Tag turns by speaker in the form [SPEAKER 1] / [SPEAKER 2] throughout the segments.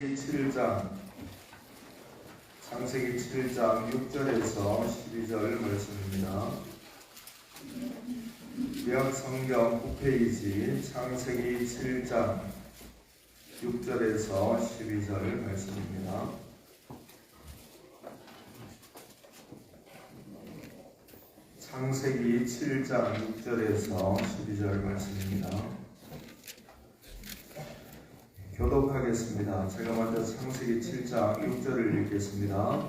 [SPEAKER 1] 7장 창세기 7장 6절에서 12절 말씀입니다. 구약 성경 9페이지 창세기 7장 6절에서 12절 말씀입니다. 창세기 7장 6절에서 12절 말씀입니다. 교독하겠습니다. 제가 먼저 창세기 7장 6절을 읽겠습니다.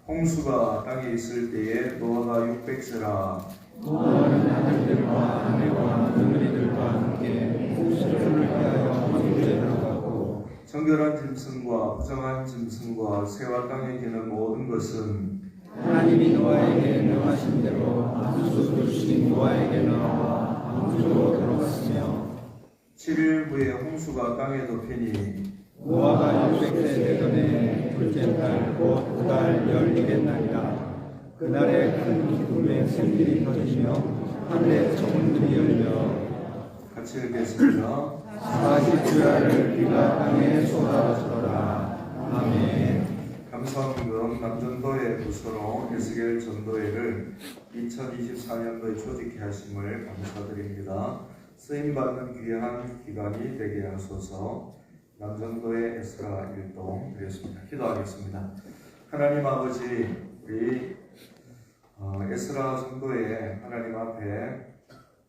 [SPEAKER 1] 홍수가 땅에 있을 때에 노아가 600세라
[SPEAKER 2] 노아는 아들들과 아내와 며느리들과 함께 홍수를 위하여 항구에 들어가고
[SPEAKER 1] 정결한 짐승과 부정한 짐승과 새와 땅에 기는 모든 것은
[SPEAKER 2] 하나님이 노아에게 명하신 대로 암수를 주신 노아에게 나와 항구로 들어갔으며
[SPEAKER 1] 7일 후에 홍수가 땅에 덮이니
[SPEAKER 2] 노아가 600세 되던 둘째 달 곧 그달 12갯날이라 그날에 큰 기쁨의 샘들이 터지며 하늘의 창문들이 열려
[SPEAKER 1] 같이 읽겠습니다.
[SPEAKER 2] 40주야를 비가 땅에 쏟아졌더라. 아멘.
[SPEAKER 1] 감성금 남전도회 부서로 에스겔 전도회를 2024년도에 조직해 하심을 감사드립니다. 쓰임받는 귀한 기간이 되게 하소서. 남전도의 에스라 일동 드렸습니다. 기도하겠습니다. 하나님 아버지, 우리 에스라 전도에 하나님 앞에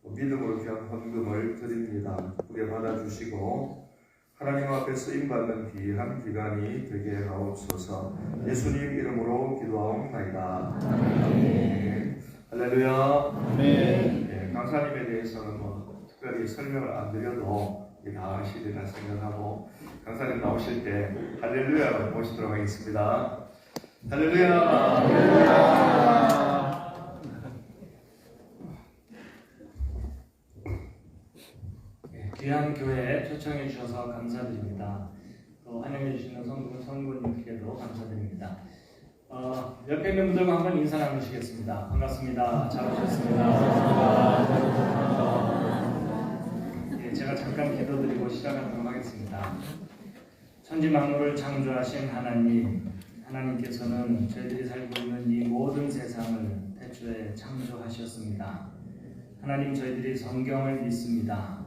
[SPEAKER 1] 믿음으로 귀한 헌금을 드립니다. 기쁘게 받아주시고 하나님 앞에 쓰임받는 귀한 기간이 되게 하옵소서. 예수님 이름으로 기도하옵나이다. 아멘. 할렐루야.
[SPEAKER 2] 아멘.
[SPEAKER 1] 강사님에 대해서는 특별히 설명을 안 드려도 다 아시리라 생각하고 강사님 나오실 때 할렐루야로 모시도록 하겠습니다. 할렐루야. 할렐루야.
[SPEAKER 3] 귀한 교회에 초청해 주셔서 감사드립니다. 또 환영해 주시는 성도님께도 감사드립니다. 옆에 있는 분들과 한번 인사 나누시겠습니다. 반갑습니다. 잘 오셨습니다. 제가 잠깐 기도드리고 시작하도록 하겠습니다. 천지 만물을 창조하신 하나님께서는 저희들이 살고 있는 이 모든 세상을 태초에 창조하셨습니다. 하나님, 저희들이 성경을 믿습니다.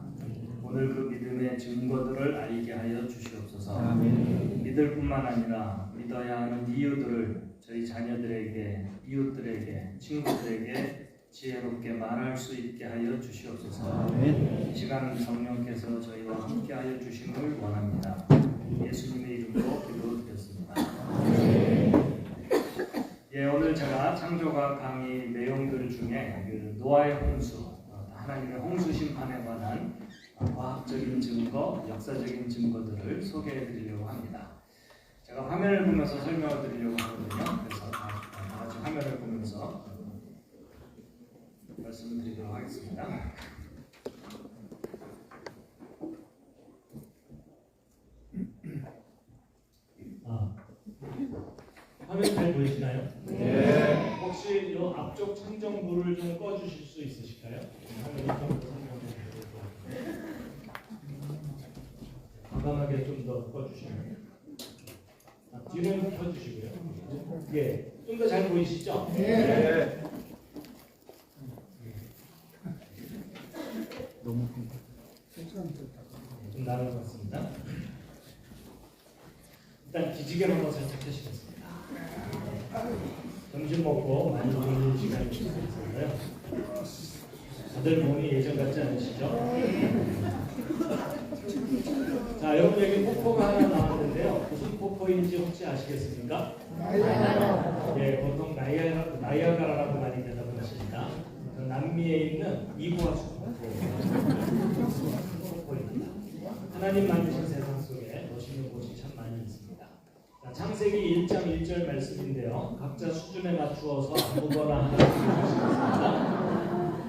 [SPEAKER 3] 오늘 그 믿음의 증거들을 알게 하여 주시옵소서.
[SPEAKER 2] 아멘.
[SPEAKER 3] 믿을 뿐만 아니라 믿어야 하는 이유들을 저희 자녀들에게, 이웃들에게, 친구들에게 지혜롭게 말할 수 있게 하여 주시옵소서.
[SPEAKER 2] 아멘.
[SPEAKER 3] 이 시간 성령께서 저희와 함께 하여 주심을 원합니다. 예수님의 이름으로 기도드렸습니다. 오늘 제가 창조과 강의 내용들 중에 노아의 홍수, 하나님의 홍수 심판에 관한 과학적인 증거, 역사적인 증거들을 소개해 드리려고 합니다. 제가 화면을 보면서 설명을 드리려고 하거든요. 그래서 다 같이 화면을 보면서 말씀을 드리도록 하겠습니다. 화면 잘 보이시나요?
[SPEAKER 2] 네.
[SPEAKER 3] 혹시 이 앞쪽 청정불을 좀 꺼주실 수 있으실까요? 화면이 좀 과감하게 좀 더 꺼주시면. 뒤는 켜주시고요. 예, 좀 더 잘 보이시죠?
[SPEAKER 2] 네. 너무
[SPEAKER 3] 좀 나은 것 같습니다. 일단 기지개로 한번 살짝 켜시겠습니다. 점심 먹고 많이 놀는 시간이 있어서요. 다들 몸이 예전 같지 않으시죠? 자, 여러분 여기 폭포가 하나 나왔는데요. 무슨 폭포인지 혹시 아시겠습니까? 예, 보통 나이아가라라고 많이 대답을 하십니다. 남미에 있는 이구아수 폭포입니다. 하나님 만드신 세상 속에 멋있는 곳이 참 많이 있습니다. 자, 창세기 1장 1절 말씀인데요. 각자 수준에 맞추어서 아무거나 하나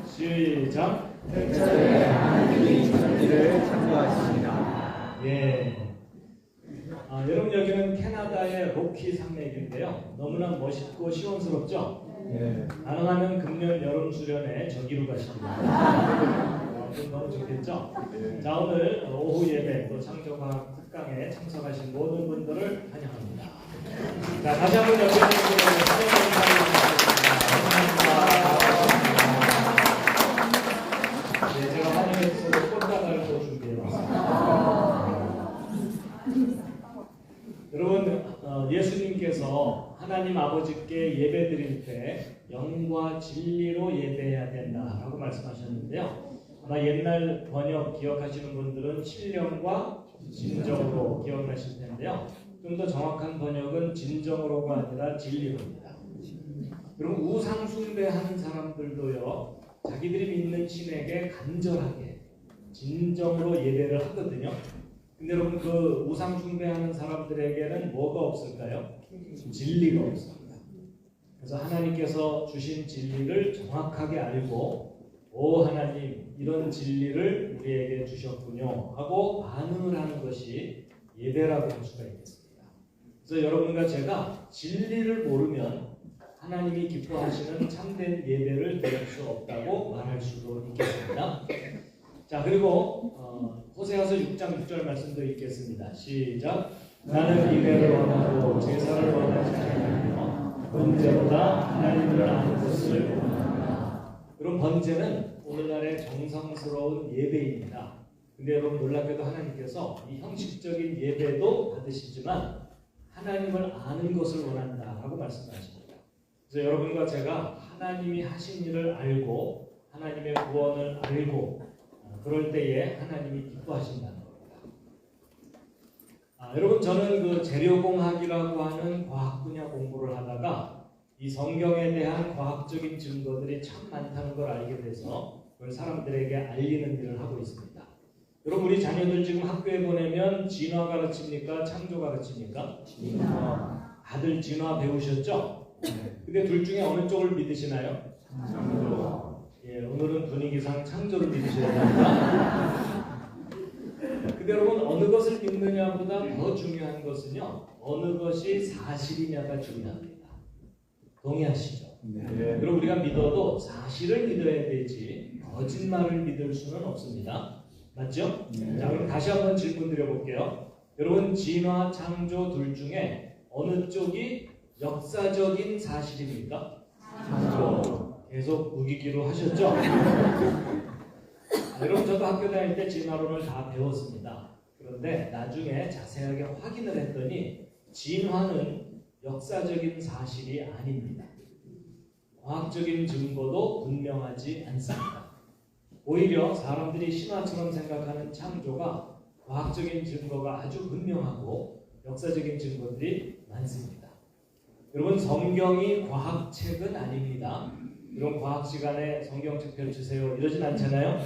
[SPEAKER 3] 읽으시겠습니다. 시작.
[SPEAKER 2] 태초에 하나님이 천지를 창조하십니다.
[SPEAKER 3] 예. 여러분 여기는 캐나다의 로키 산맥인데요. 너무나 멋있고 시원스럽죠?
[SPEAKER 2] 예.
[SPEAKER 3] 가능하면 금년 여름 수련회 저기로 가십니다. 너무 좋겠죠? 자, 오늘 오후 예배 또 창조과학 특강에 참석하신 모든 분들을 환영합니다. 자, 다시 한번 옆에 계신 분들에게 사랑의 인사를 드리겠습니다. 네, 제가 환영해주셔서 꽃다발을 또 준비해봤습니다. 여러분, 예수님께서 하나님 아버지께 예배 드릴 때 영과 진리로 예배해야 된다라고 말씀하셨는데요. 아마 옛날 번역 기억하시는 분들은 신령과 진정으로 기억하실 텐데요. 좀 더 정확한 번역은 진정으로가 아니라 진리로입니다. 그럼 우상 숭배하는 사람들도요, 자기들이 믿는 신에게 간절하게 진정으로 예배를 하거든요. 근데 여러분, 그 우상 숭배하는 사람들에게는 뭐가 없을까요? 진리가 없습니다. 그래서 하나님께서 주신 진리를 정확하게 알고, 오 하나님, 이런 진리를 우리에게 주셨군요 하고 반응을 하는 것이 예배라고 할 수가 있겠습니다. 그래서 여러분과 제가 진리를 모르면 하나님이 기뻐하시는 참된 예배를 드릴 수 없다고 말할 수도 있겠습니다. 자, 그리고 호세아서 6장 6절 말씀도 읽겠습니다. 시작. 나는 예배를 원하고 제사를 원하지 않으며 번제보다 하나님을 아는 것을 원한다. 그럼 번제는 오늘날의 정성스러운 예배입니다. 근데 여러분, 놀랍게도 하나님께서 이 형식적인 예배도 받으시지만 하나님을 아는 것을 원한다라고 말씀하십니다. 그래서 여러분과 제가 하나님이 하신 일을 알고 하나님의 구원을 알고 그럴 때에 하나님이 기뻐하신다는 겁니다. 여러분, 저는 그 재료공학이라고 하는 과학 분야 공부를 하다가 이 성경에 대한 과학적인 증거들이 참 많다는 걸 알게 돼서 그걸 사람들에게 알리는 일을 하고 있습니다. 여러분, 우리 자녀들 지금 학교에 보내면 진화 가르칩니까? 창조 가르칩니까? 진화. 다들 진화 배우셨죠? 근데 둘 중에 어느 쪽을 믿으시나요? 창조. 예, 오늘은 분위기상 창조를 믿으셔야 됩니다. 근데 여러분, 어느 것을 믿느냐보다 더 중요한 것은요, 어느 것이 사실이냐가 중요합니다. 동의하시죠?
[SPEAKER 2] 네.
[SPEAKER 3] 여러분, 우리가 믿어도 사실을 믿어야 되지 거짓말을 믿을 수는 없습니다. 맞죠?
[SPEAKER 2] 네.
[SPEAKER 3] 자, 그럼 다시 한번 질문 드려볼게요. 여러분, 진화, 창조 둘 중에 어느 쪽이 역사적인 사실입니까? 창조. 계속 우기기로 하셨죠? 여러분, 저도 학교 다닐 때 진화론을 다 배웠습니다. 그런데 나중에 자세하게 확인을 했더니 진화는 역사적인 사실이 아닙니다. 과학적인 증거도 분명하지 않습니다. 오히려 사람들이 신화처럼 생각하는 창조가 과학적인 증거가 아주 분명하고 역사적인 증거들이 많습니다. 여러분, 성경이 과학책은 아닙니다. 이런 과학 시간에 성경책 펼치세요 이러진 않잖아요.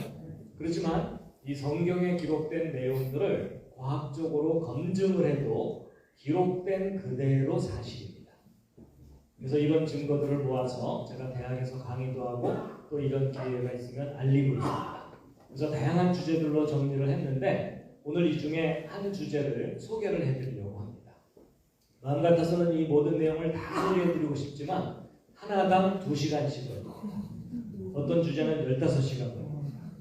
[SPEAKER 3] 그렇지만 이 성경에 기록된 내용들을 과학적으로 검증을 해도 기록된 그대로 사실입니다. 그래서 이런 증거들을 모아서 제가 대학에서 강의도 하고 또 이런 기회가 있으면 알리고 있습니다. 그래서 다양한 주제들로 정리를 했는데 오늘 이 중에 한 주제를 소개를 해드리려고 합니다. 마음 같아서는 이 모든 내용을 다 소개해드리고 싶지만 하나당 2시간씩 걸립니다. 어떤 주제는 15시간 걸립니다.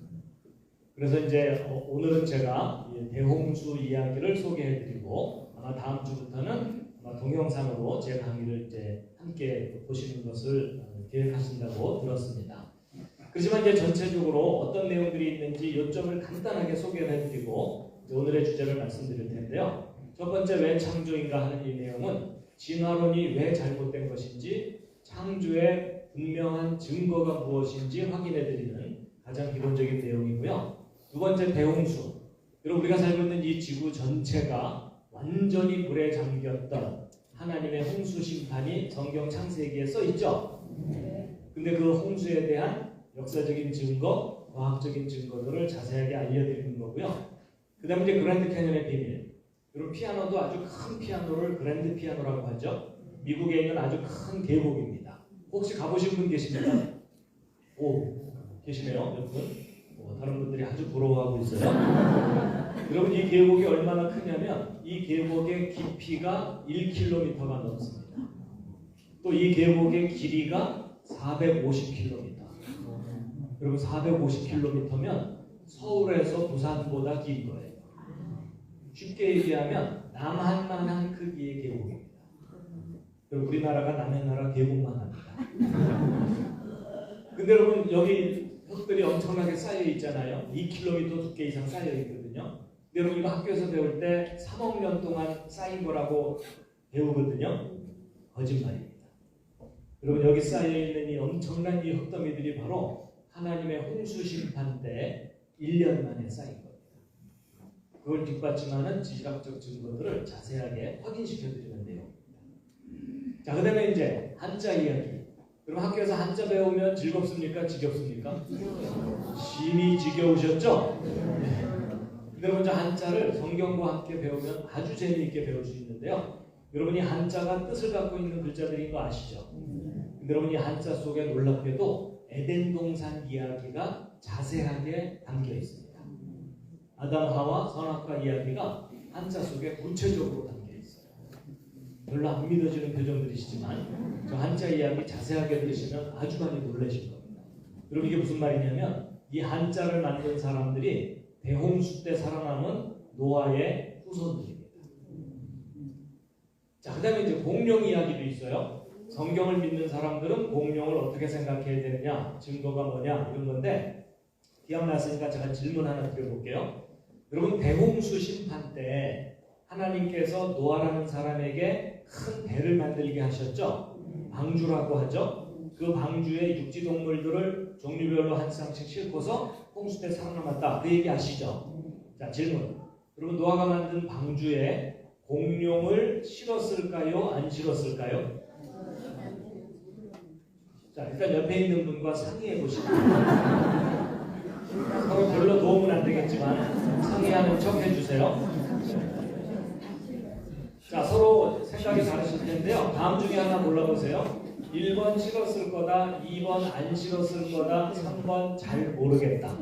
[SPEAKER 3] 그래서 이제 오늘은 제가 대홍수 이야기를 소개해드리고 아마 다음 주부터는 아마 동영상으로 제 강의를 이제 함께 보시는 것을 계획하신다고 들었습니다. 그렇지만 이제 전체적으로 어떤 내용들이 있는지 요점을 간단하게 소개를 해드리고 오늘의 주제를 말씀드릴 텐데요. 첫 번째, 왜 창조인가 하는 이 내용은 진화론이 왜 잘못된 것인지 창조의 분명한 증거가 무엇인지 확인해드리는 가장 기본적인 내용이고요. 두 번째, 대홍수. 여러분, 우리가 살고 있는 이 지구 전체가 완전히 물에 잠겼던 하나님의 홍수 심판이 성경 창세기에 써 있죠. 근데 그 홍수에 대한 역사적인 증거, 과학적인 증거들을 자세하게 알려드리는 거고요. 그 다음에 이제 그랜드 캐년의 비밀. 여러분, 피아노도 아주 큰 피아노를 그랜드 피아노라고 하죠. 미국에 있는 아주 큰 계곡입니다. 혹시 가보신 분 계십니까? 오, 계시네요, 몇 분? 다른 분들이 아주 부러워하고 있어요. 여러분, 이 계곡이 얼마나 크냐면 이 계곡의 깊이가 1km가 넘습니다. 또 이 계곡의 길이가 450km. 여러분, 450km면 서울에서 부산보다 긴 거예요.
[SPEAKER 4] 쉽게 얘기하면 남한만한 크기의 계곡입니다. 그리고 우리나라가 남의 나라 계곡만 합니다. 근데 여러분 여기 흙들이 엄청나게 쌓여 있잖아요. 2km 두께 이상 쌓여 있거든요. 근데 여러분 이거 학교에서 배울 때 3억 년 동안 쌓인 거라고 배우거든요. 거짓말입니다. 여러분 여기 쌓여 있는 이 엄청난 이 흙더미들이 바로 하나님의 홍수 심판 때 1년 만에 쌓인 겁니다. 그걸 뒷받침하는 지질학적 증거들을 자세하게 확인시켜 드리는 내용입니다. 자, 그다음에 이제 한자 이야기. 그럼 학교에서 한자 배우면 즐겁습니까? 지겹습니까? 심히 지겨우셨죠? 네. 근데 먼저 한자를 성경과 함께 배우면 아주 재미있게 배울 수 있는데요. 여러분이 한자가 뜻을 갖고 있는 글자들인 거 아시죠? 근데 여러분이 한자 속에 놀랍게도 에덴 동산 이야기가 자세하게 담겨 있습니다. 아담 하와 선악과 이야기가 한자 속에 구체적으로 담겨 있어요. 별로 안 믿어지는 표정들이시지만 저 한자 이야기 자세하게 들으시면 아주 많이 놀라실 겁니다. 그럼 이게 무슨 말이냐면 이 한자를 만든 사람들이 대홍수 때 살아남은 노아의 후손들입니다. 자, 그 다음에 이제 공룡 이야기도 있어요. 성경을 믿는 사람들은 공룡을 어떻게 생각해야 되느냐, 증거가 뭐냐 이런 건데 기억났으니까 제가 질문 하나 드려볼게요. 여러분 대홍수 심판 때 하나님께서 노아라는 사람에게 큰 배를 만들게 하셨죠? 방주라고 하죠? 그 방주에 육지동물들을 종류별로 한 쌍씩 싣고서 홍수 때 살아남았다. 그 얘기 아시죠? 자, 질문. 여러분 노아가 만든 방주에 공룡을 실었을까요? 안 실었을까요? 자, 일단 옆에 있는 분과 상의해 보시죠. 별로 도움은 안 되겠지만 상의하는 척 해주세요. 자, 서로 생각이 다르실 텐데요. 다음 중에 하나 골라보세요. 1번 실었을 거다, 2번 안 실었을 거다, 3번 잘 모르겠다.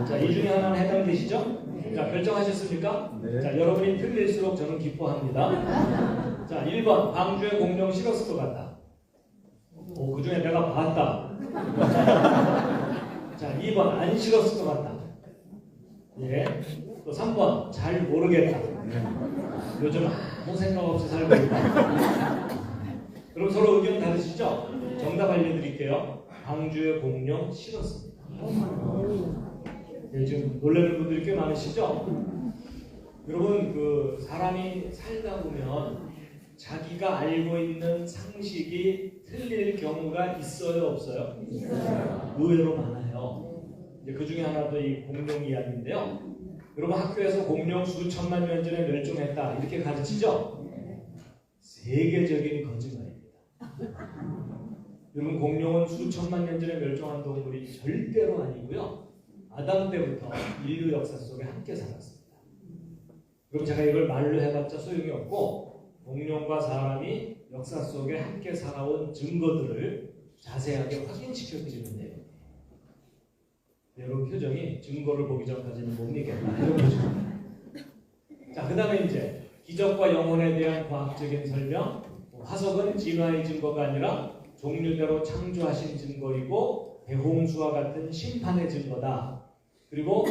[SPEAKER 4] 자, 이 중에 하나는 해당되시죠? 자, 결정하셨습니까?
[SPEAKER 2] 네.
[SPEAKER 4] 자, 여러분이 틀릴수록 저는 기뻐합니다. 자, 1번 방주에 공룡 실었을 것 같다. 오, 그 중에 내가 봤다. 자, 2번 안 실었을 것 같다. 예. 또 3번 잘 모르겠다. 요즘 아무 생각 없이 살고 있다. 그럼 서로 의견 다르시죠? 정답 알려드릴게요. 방주에 공룡 실었습니다. 예, 지금 놀라는 분들이 꽤 많으시죠? 여러분 그 사람이 살다 보면 자기가 알고 있는 상식이 틀릴 경우가 있어요, 없어요? 의외로 많아요. 이제 그 중에 하나도 이 공룡 이야기인데요. 여러분 학교에서 공룡 수천만 년 전에 멸종했다 이렇게 가르치죠? 세계적인 거짓말입니다. 여러분 공룡은 수천만 년 전에 멸종한 동물이 절대로 아니고요. 아담 때부터 인류 역사 속에 함께 살았습니다. 그럼 제가 이걸 말로 해봤자 소용이 없고 공룡과 사람이 역사 속에 함께 살아온 증거들을 자세하게 확인시켜 드리는 내용이에요. 여러분 표정이 증거를 보기 전까지는 못 믿겠다 이런 표정입니다. 자, 그 다음에 이제 기적과 영혼에 대한 과학적인 설명. 화석은 진화의 증거가 아니라 종류대로 창조하신 증거이고 대홍수와 같은 심판의 증거다. 그리고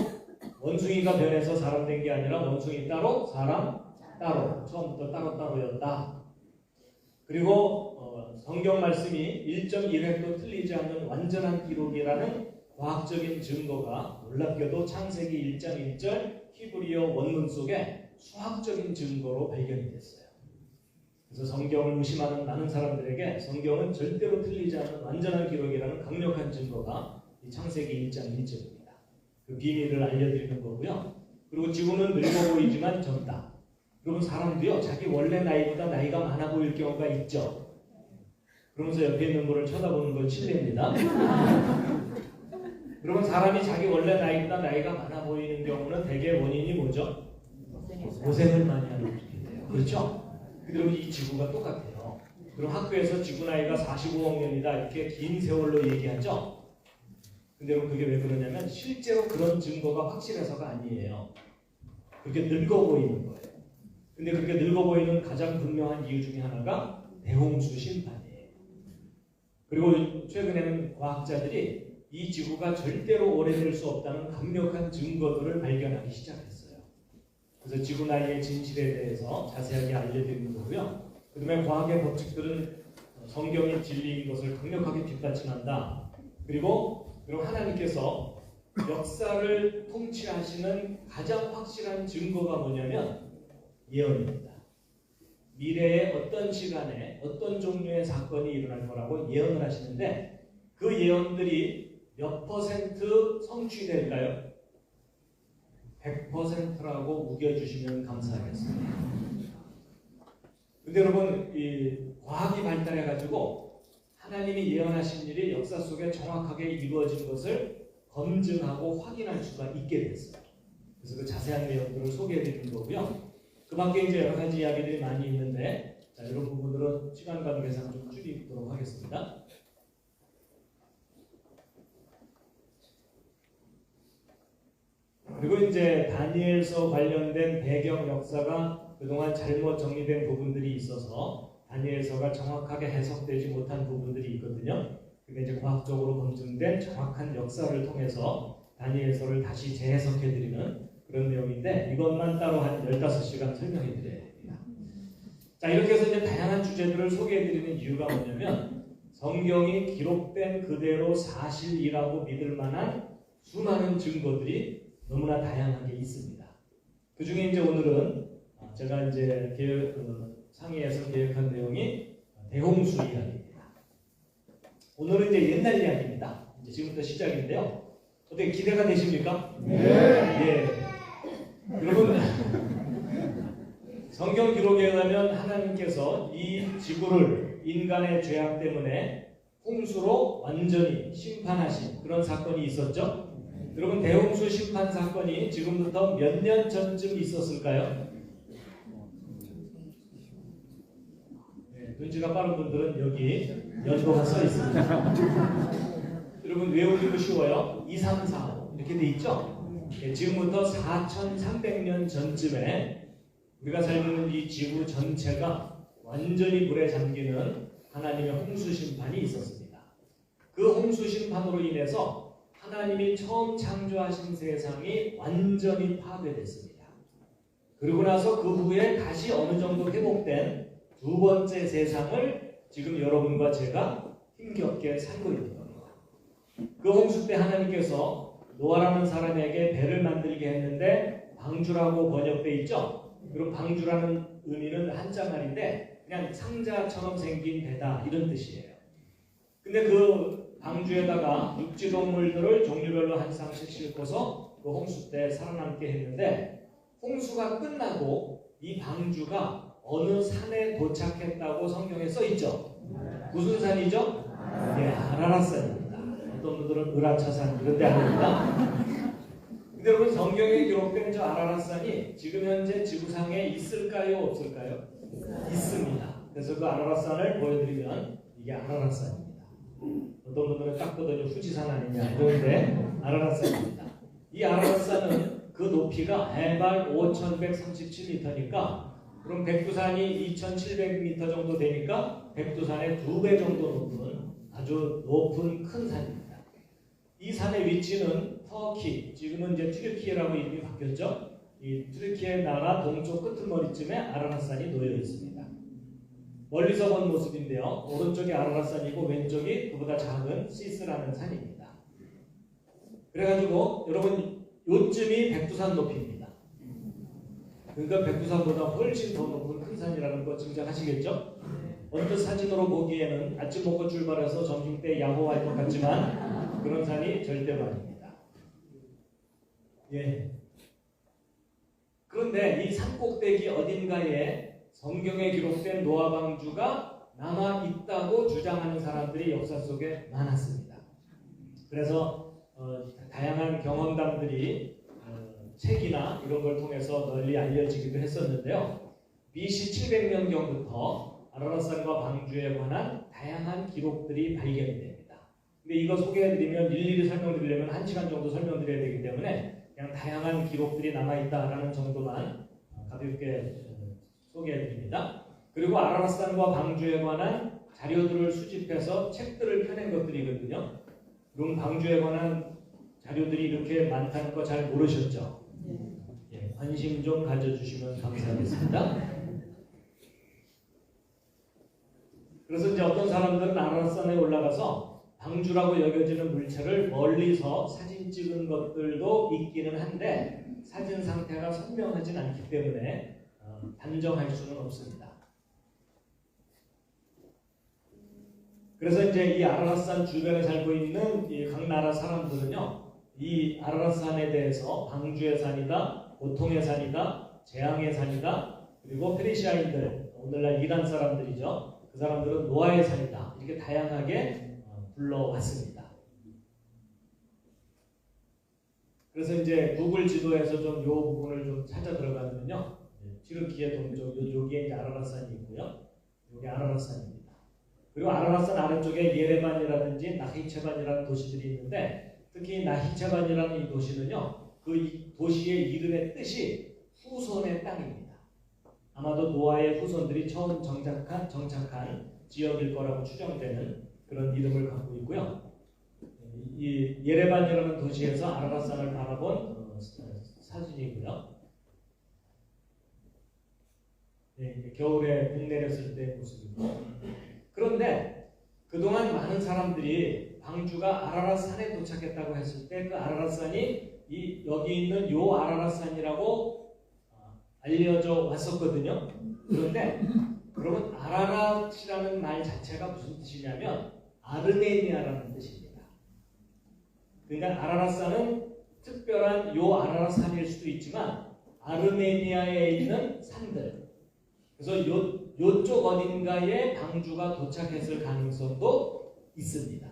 [SPEAKER 4] 원숭이가 변해서 사람 된 게 아니라 원숭이 따로 사람 따로 처음부터 따로따로였다. 그리고 성경 말씀이 1.1획도 틀리지 않는 완전한 기록이라는 과학적인 증거가 놀랍게도 창세기 1장 1절 히브리어 원문 속에 수학적인 증거로 발견이 됐어요. 그래서 성경을 무심하는 많은 사람들에게 성경은 절대로 틀리지 않는 완전한 기록이라는 강력한 증거가 이 창세기 1장 1절입니다. 그 비밀을 알려드리는 거고요. 그리고 지구는 늙어 보이지만 젊다. 그러면 사람도요 자기 원래 나이보다 나이가 많아 보일 경우가 있죠. 그러면서 옆에 있는 분을 쳐다보는 건 실례입니다. 그러면 사람이 자기 원래 나이보다 나이가 많아 보이는 경우는 대개 원인이 뭐죠? 고생을 많이 하는 일이 돼요. 그렇죠? 그리고 이 지구가 똑같아요. 그럼 학교에서 지구 나이가 45억 년이다 이렇게 긴 세월로 얘기하죠? 근데 여러분 그게 왜 그러냐면 실제로 그런 증거가 확실해서가 아니에요. 그렇게 늙어 보이는 거예요. 근데 그렇게 늙어 보이는 가장 분명한 이유 중에 하나가 대홍수 심판이에요. 그리고 최근에는 과학자들이 이 지구가 절대로 오래될 수 없다는 강력한 증거들을 발견하기 시작했어요. 그래서 지구나이의 진실에 대해서 자세하게 알려드리는 거고요. 그다음에 과학의 법칙들은 성경이 진리인 것을 강력하게 뒷받침한다. 그리고 하나님께서 역사를 통치하시는 가장 확실한 증거가 뭐냐면 예언입니다. 미래의 어떤 시간에 어떤 종류의 사건이 일어날 거라고 예언을 하시는데 그 예언들이 몇 % 성취될까요? 100%라고 우겨주시면 감사하겠습니다. 근데 여러분, 이 과학이 발달해가지고 하나님이 예언하신 일이 역사 속에 정확하게 이루어진 것을 검증하고 확인할 수가 있게 됐어요. 그래서 그 자세한 내용들을 소개해드리는 거고요. 그 밖에 이제 여러 가지 이야기들이 많이 있는데, 자, 이런 부분들은 시간 관계상 좀 줄이도록 하겠습니다. 그리고 이제 다니엘서 관련된 배경 역사가 그동안 잘못 정리된 부분들이 있어서 다니엘서가 정확하게 해석되지 못한 부분들이 있거든요. 그게 이제 과학적으로 검증된 정확한 역사를 통해서 다니엘서를 다시 재해석해드리는 그런 내용인데 이것만 따로 한 15시간 설명해드려야 됩니다. 자, 이렇게 해서 이제 다양한 주제들을 소개해드리는 이유가 뭐냐면 성경이 기록된 그대로 사실이라고 믿을 만한 수많은 증거들이 너무나 다양하게 있습니다. 그 중에 이제 오늘은 제가 이제 상의해서 계획한 내용이 대홍수 이야기입니다. 오늘은 이제 옛날 이야기입니다. 이제 지금부터 시작인데요. 어떻게 기대가 되십니까?
[SPEAKER 2] 네.
[SPEAKER 4] 예. 여러분, 성경 기록에 의하면 하나님께서 이 지구를 인간의 죄악 때문에 홍수로 완전히 심판하신 그런 사건이 있었죠. 여러분, 대홍수 심판 사건이 지금부터 몇 년 전쯤 있었을까요? 네, 눈치가 빠른 분들은 여기 연도가 써 있습니다. 여러분, 외우기도 쉬워요. 2, 3, 4, 5 이렇게 돼 있죠? 네, 지금부터 4,300년 전쯤에 우리가 살고 있는 이 지구 전체가 완전히 물에 잠기는 하나님의 홍수 심판이 있었습니다. 그 홍수 심판으로 인해서 하나님이 처음 창조하신 세상이 완전히 파괴됐습니다. 그리고 나서 그 후에 다시 어느 정도 회복된 두 번째 세상을 지금 여러분과 제가 힘겹게 살고 있는 겁니다. 그 홍수 때 하나님께서 노아라는 사람에게 배를 만들게 했는데 방주라고 번역되어 있죠. 그럼 방주라는 의미는 한자 말인데 그냥 상자처럼 생긴 배다 이런 뜻이에요. 근데 그 방주에다가 육지동물들을 종류별로 한 쌍씩 싣고서 그 홍수 때 살아남게 했는데 홍수가 끝나고 이 방주가 어느 산에 도착했다고 성경에 써 있죠. 무슨 산이죠? 네, 아라랏산입니다. 어떤 분들은 으라차산 이런 데 합니다. 근데 여러분, 성경에 기록된 저 아라랏산이 지금 현재 지구상에 있을까요? 없을까요? 있습니다. 그래서 그 아라랏산을 보여드리면 이게 아라랏산입니다. 어떤 분들은 딱 보더니 후지산 아니냐 그런데 아라랏산입니다. 이 아라랏산은 그 높이가 해발 5,137m니까 그럼 백두산이 2,700m 정도 되니까 백두산의 2배 정도 높은 아주 높은 큰 산입니다. 이 산의 위치는 터키, 지금은 이제 튀르키예라고 이름이 바뀌었죠. 이 튀르키예 나라 동쪽 끄트머리쯤에 아라랏산이 놓여 있습니다. 멀리서 본 모습인데요. 오른쪽이 아라랏산이고 왼쪽이 그보다 작은 시스라는 산입니다. 그래가지고 여러분 요쯤이 백두산 높이입니다. 그러니까 백두산보다 훨씬 더 높은 큰 산이라는 거 짐작하시겠죠? 언뜻 사진으로 보기에는 아침 먹고 출발해서 점심때 야호할 것 같지만 그런 산이 절대로 아닙니다. 예. 그런데 이 산 꼭대기 어딘가에 성경에 기록된 노아 방주가 남아 있다고 주장하는 사람들이 역사 속에 많았습니다. 그래서 다양한 경험담들이 책이나 이런 걸 통해서 널리 알려지기도 했었는데요. BC 700년경부터 아라랏산과 방주에 관한 다양한 기록들이 발견됩니다. 근데 이거 소개해드리면 일일이 설명드리려면 1시간 정도 설명드려야 되기 때문에 그냥 다양한 기록들이 남아있다라는 정도만 가볍게 소개해드립니다. 그리고 아라랏산과 방주에 관한 자료들을 수집해서 책들을 펴낸 것들이거든요. 그럼 방주에 관한 자료들이 이렇게 많다는 거 잘 모르셨죠? 예, 관심 좀 가져주시면 감사하겠습니다. 그래서 이제 어떤 사람들은 아라라산에 올라가서 방주라고 여겨지는 물체를 멀리서 사진 찍은 것들도 있기는 한데 사진 상태가 선명하진 않기 때문에 단정할 수는 없습니다. 그래서 이제 이 아라라산 주변에 살고 있는 이 각 나라 사람들은요, 이 아라라산에 대해서 방주의 산이다, 고통의 산이다, 재앙의 산이다, 그리고 페르시아인들, 오늘날 이란 사람들이죠. 그 사람들은 노아의 산이다. 이렇게 다양하게 불러왔습니다. 그래서 이제 구글 지도에서 좀 이 부분을 좀 찾아 들어가면요, 티르키의 동쪽 여기에 이제 아라라산이 있고요, 여기 아라라산입니다. 그리고 아라라산 아래쪽에 예레반이라든지 나히체반이라는 도시들이 있는데 특히 나히체반이라는 이 도시는요, 그 도시의 이름의 뜻이 후손의 땅입니다. 아마도 노아의 후손들이 처음 정착한 지역일 거라고 추정되는 그런 이름을 갖고 있고요. 이 예레반이라는 도시에서 아라라산을 바라본 사진이고요. 네, 겨울에 봄 내렸을 때 모습이고. 그런데 그동안 많은 사람들이 방주가 아라라산에 도착했다고 했을 때 그 아라라산이 여기 있는 요 아라라산이라고 알려져 왔었거든요. 그런데 그러면 아라랏이라는 말 자체가 무슨 뜻이냐면 아르메니아라는 뜻입니다. 그러니까 아라랏산은 특별한 요 아라랏산일 수도 있지만 아르메니아에 있는 산들, 그래서 요쪽 어딘가에 방주가 도착했을 가능성도 있습니다.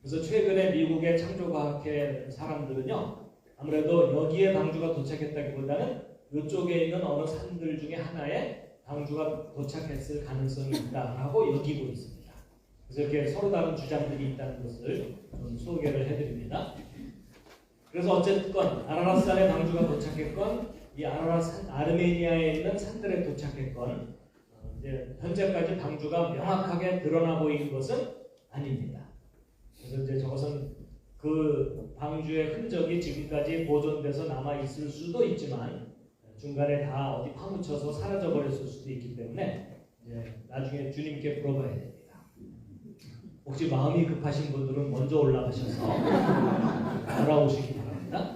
[SPEAKER 4] 그래서 최근에 미국의 창조과학회 사람들은요, 아무래도 여기에 방주가 도착했다기보다는 이쪽에 있는 어느 산들 중에 하나에 방주가 도착했을 가능성이 있다라고 여기고 있습니다. 그래서 이렇게 서로 다른 주장들이 있다는 것을 좀 소개를 해드립니다. 그래서 어쨌건 아라랏산에 방주가 도착했건 이 아르메니아에 있는 산들에 도착했건 이제 현재까지 방주가 명확하게 드러나 보이는 것은 아닙니다. 그래서 이제 저것은 그 방주의 흔적이 지금까지 보존돼서 남아 있을 수도 있지만 중간에 다 어디 파묻혀서 사라져 버렸을 수도 있기 때문에 이제 나중에 주님께 물어봐야 됩니다. 혹시 마음이 급하신 분들은 먼저 올라가셔서 돌아오시기 바랍니다.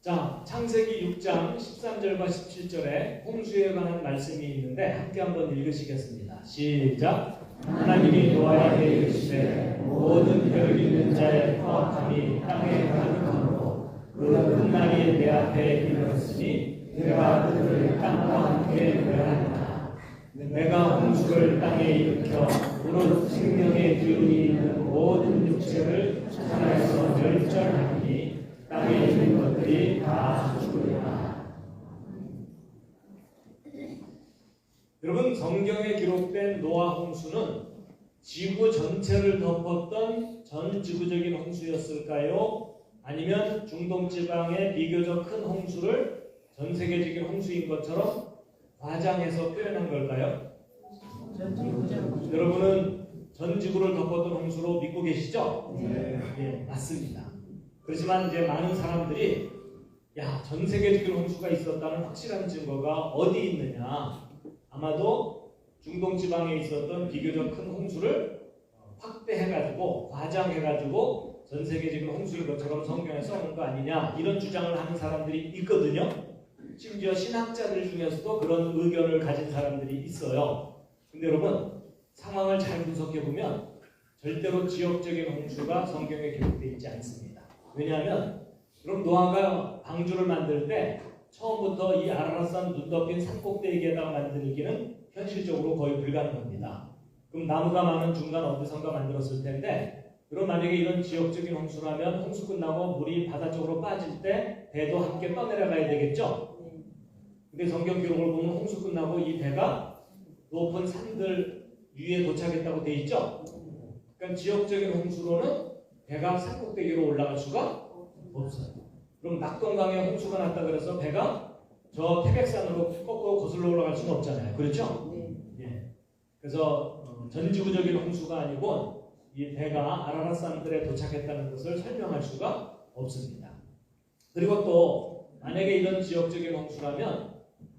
[SPEAKER 4] 자, 창세기 6장 13절과 17절에 홍수에 관한 말씀이 있는데 함께 한번 읽으시겠습니다. 시작. 하나님이 노아에게 이르시되 모든 별 있는 자의 포악함이 땅에 가득하므로 그 흩날이 내 앞에 이르렀으니 내가 그들을 땅과 함께 멸하리라. 내가 홍수를 땅에 일으켜 무릇 생명의 기운이 있는 모든 육체를 하나에서 멸절하니 땅에 있는 것들이 다 죽으리라. 여러분, 성경에 기록된 노아 홍수는 지구 전체를 덮었던 전 지구적인 홍수였을까요? 아니면 중동 지방의 비교적 큰 홍수를 전 세계적인 홍수인 것처럼 과장해서 표현한 걸까요? 여러분은 전 지구를 덮었던 홍수로 믿고 계시죠? 네, 맞습니다. 그렇지만 이제 많은 사람들이 전 세계적인 홍수가 있었다는 확실한 증거가 어디 있느냐? 아마도 중동 지방에 있었던 비교적 큰 홍수를 확대해가지고 과장해가지고 전 세계적인 홍수인 것처럼 성경에 써놓은 거 아니냐, 이런 주장을 하는 사람들이 있거든요. 심지어 신학자들 중에서도 그런 의견을 가진 사람들이 있어요. 근데 여러분, 상황을 잘 분석해보면 절대로 지역적인 홍수가 성경에 기록되어 있지 않습니다. 왜냐하면 그럼 노아가 방주를 만들 때 처음부터 이 아라랏산 눈 덮인 산꼭대기에다가 만들기는 현실적으로 거의 불가능합니다. 그럼 나무가 많은 중간 어디선가 만들었을 텐데, 그럼 만약에 이런 지역적인 홍수라면 홍수 끝나고 물이 바다 쪽으로 빠질 때 배도 함께 떠내려가야 되겠죠? 근데 성경 기록을 보면 홍수 끝나고 이 배가 높은 산들 위에 도착했다고 돼 있죠? 그러니까 지역적인 홍수로는 배가 산꼭대기로 올라갈 수가 없어요. 그럼 낙동강에 홍수가 났다 그래서 배가 저 태백산으로 거꾸로 거슬러 올라갈 수는 없잖아요. 그렇죠? 예. 그래서 전지구적인 홍수가 아니고 이 배가 아라랏산들에 도착했다는 것을 설명할 수가 없습니다. 그리고 또 만약에 이런 지역적인 홍수라면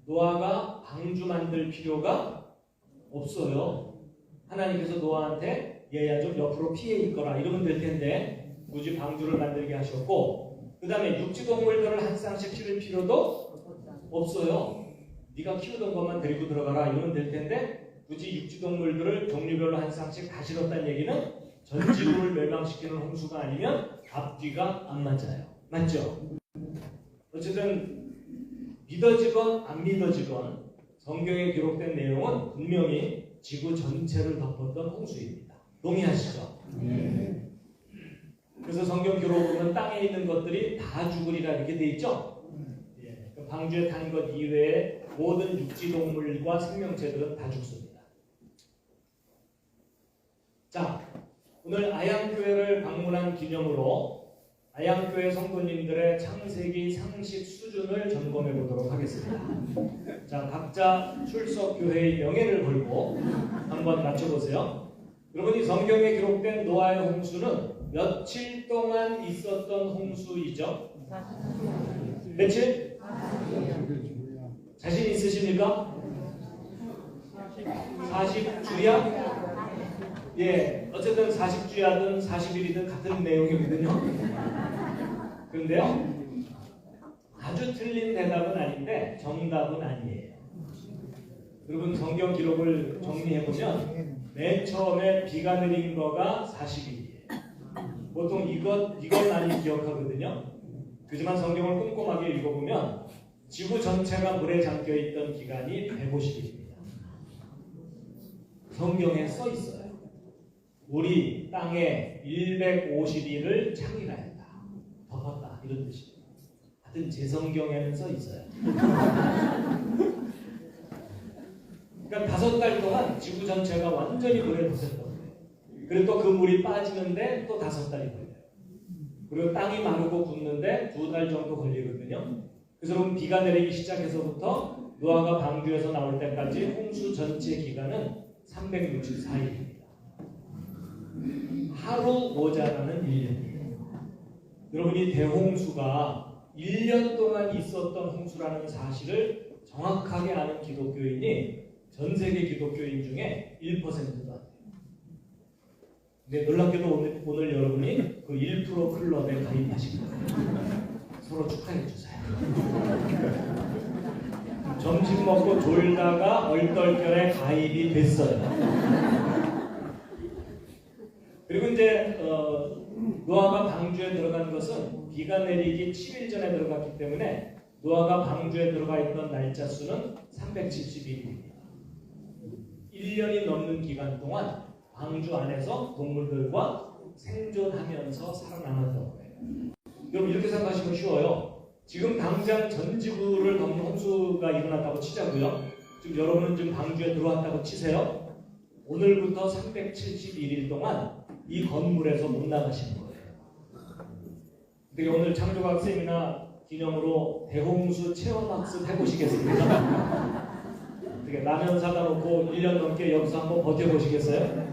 [SPEAKER 4] 노아가 방주 만들 필요가 없어요. 하나님께서 노아한테 얘야 좀 옆으로 피해 있거라 이러면 될 텐데 굳이 방주를 만들게 하셨고, 그 다음에 육지동물들을 한 쌍씩 키울 필요도 없어요. 네가 키우던 것만 데리고 들어가라 이러면 될 텐데 굳이 육지동물들을 종류별로 한 쌍씩 다 실었다는 얘기는 전 지구를 멸망시키는 홍수가 아니면 앞뒤가 안 맞아요. 맞죠? 어쨌든 믿어지건 안 믿어지건 성경에 기록된 내용은 분명히 지구 전체를 덮었던 홍수입니다. 동의하시죠? 그래서 성경 기록을 보면 땅에 있는 것들이 다 죽으리라 이렇게 돼 있죠? 예, 방주에 탄 것 이외에 모든 육지동물과 생명체들은 다 죽습니다. 자, 오늘 아양교회를 방문한 기념으로 아양교회 성도님들의 창세기 상식 수준을 점검해 보도록 하겠습니다. 자, 각자 출석 교회의 명예를 걸고 한번 맞춰보세요. 여러분이 성경에 기록된 노아의 홍수는 며칠 동안 있었던 홍수이죠? 며칠? 자신 있으십니까? 40주야? 예, 어쨌든 40주야든 40일이든 같은 내용이거든요. 그런데요, 아주 틀린 대답은 아닌데 정답은 아니에요. 여러분 성경 기록을 정리해보면 맨 처음에 비가 내린 거가 40일이에요. 보통 이것 많이 기억하거든요. 그지만 성경을 꼼꼼하게 읽어보면 지구 전체가 물에 잠겨있던 기간이 150일입니다. 성경에 써 있어요. 우리 땅에 150일을 창일하였다, 덮었다 이런 뜻입니다. 하여튼 제 성경에는 써 있어요. 그러니까 5달 동안 지구 전체가 완전히 물에 덮였던 거예요. 그리고 또 그 물이 빠지는데 또 5달이 걸려요. 그리고 땅이 마르고 굳는데 2달 정도 걸리거든요. 그래서 여러분 비가 내리기 시작해서부터 노아가 방주에서 나올 때까지 홍수 전체 기간은 364일입니다. 하루 모자라는 1년이에요. 여러분이 대홍수가 1년 동안 있었던 홍수라는 사실을 정확하게 아는 기독교인이 전 세계 기독교인 중에 1%도 안 돼요. 근데 놀랍게도 오늘 여러분이 그 1% 클럽에 가입하신 거예요. 서로 축하해 주세요. 점심 먹고 졸다가 얼떨결에 가입이 됐어요. 그리고 이제 노아가 방주에 들어간 것은 비가 내리기 7일 전에 들어갔기 때문에 노아가 방주에 들어가 있던 날짜 수는 371일입니다. 1년이 넘는 기간 동안 방주 안에서 동물들과 생존하면서 살아남았던 거예요. 여러분 이렇게 생각하시면 쉬워요. 지금 당장 전 지구를 덮는 홍수가 일어났다고 치자고요. 지금 여러분은 지금 방주에 들어왔다고 치세요. 오늘부터 371일 동안 이 건물에서 못 나가시는 거예요. 그러니까 오늘 창조과학 세미나 기념으로 대홍수 체험학습 해보시겠습니까? 어떻게 라면 사다 놓고 1년 넘게 여기서 한번 버텨보시겠어요?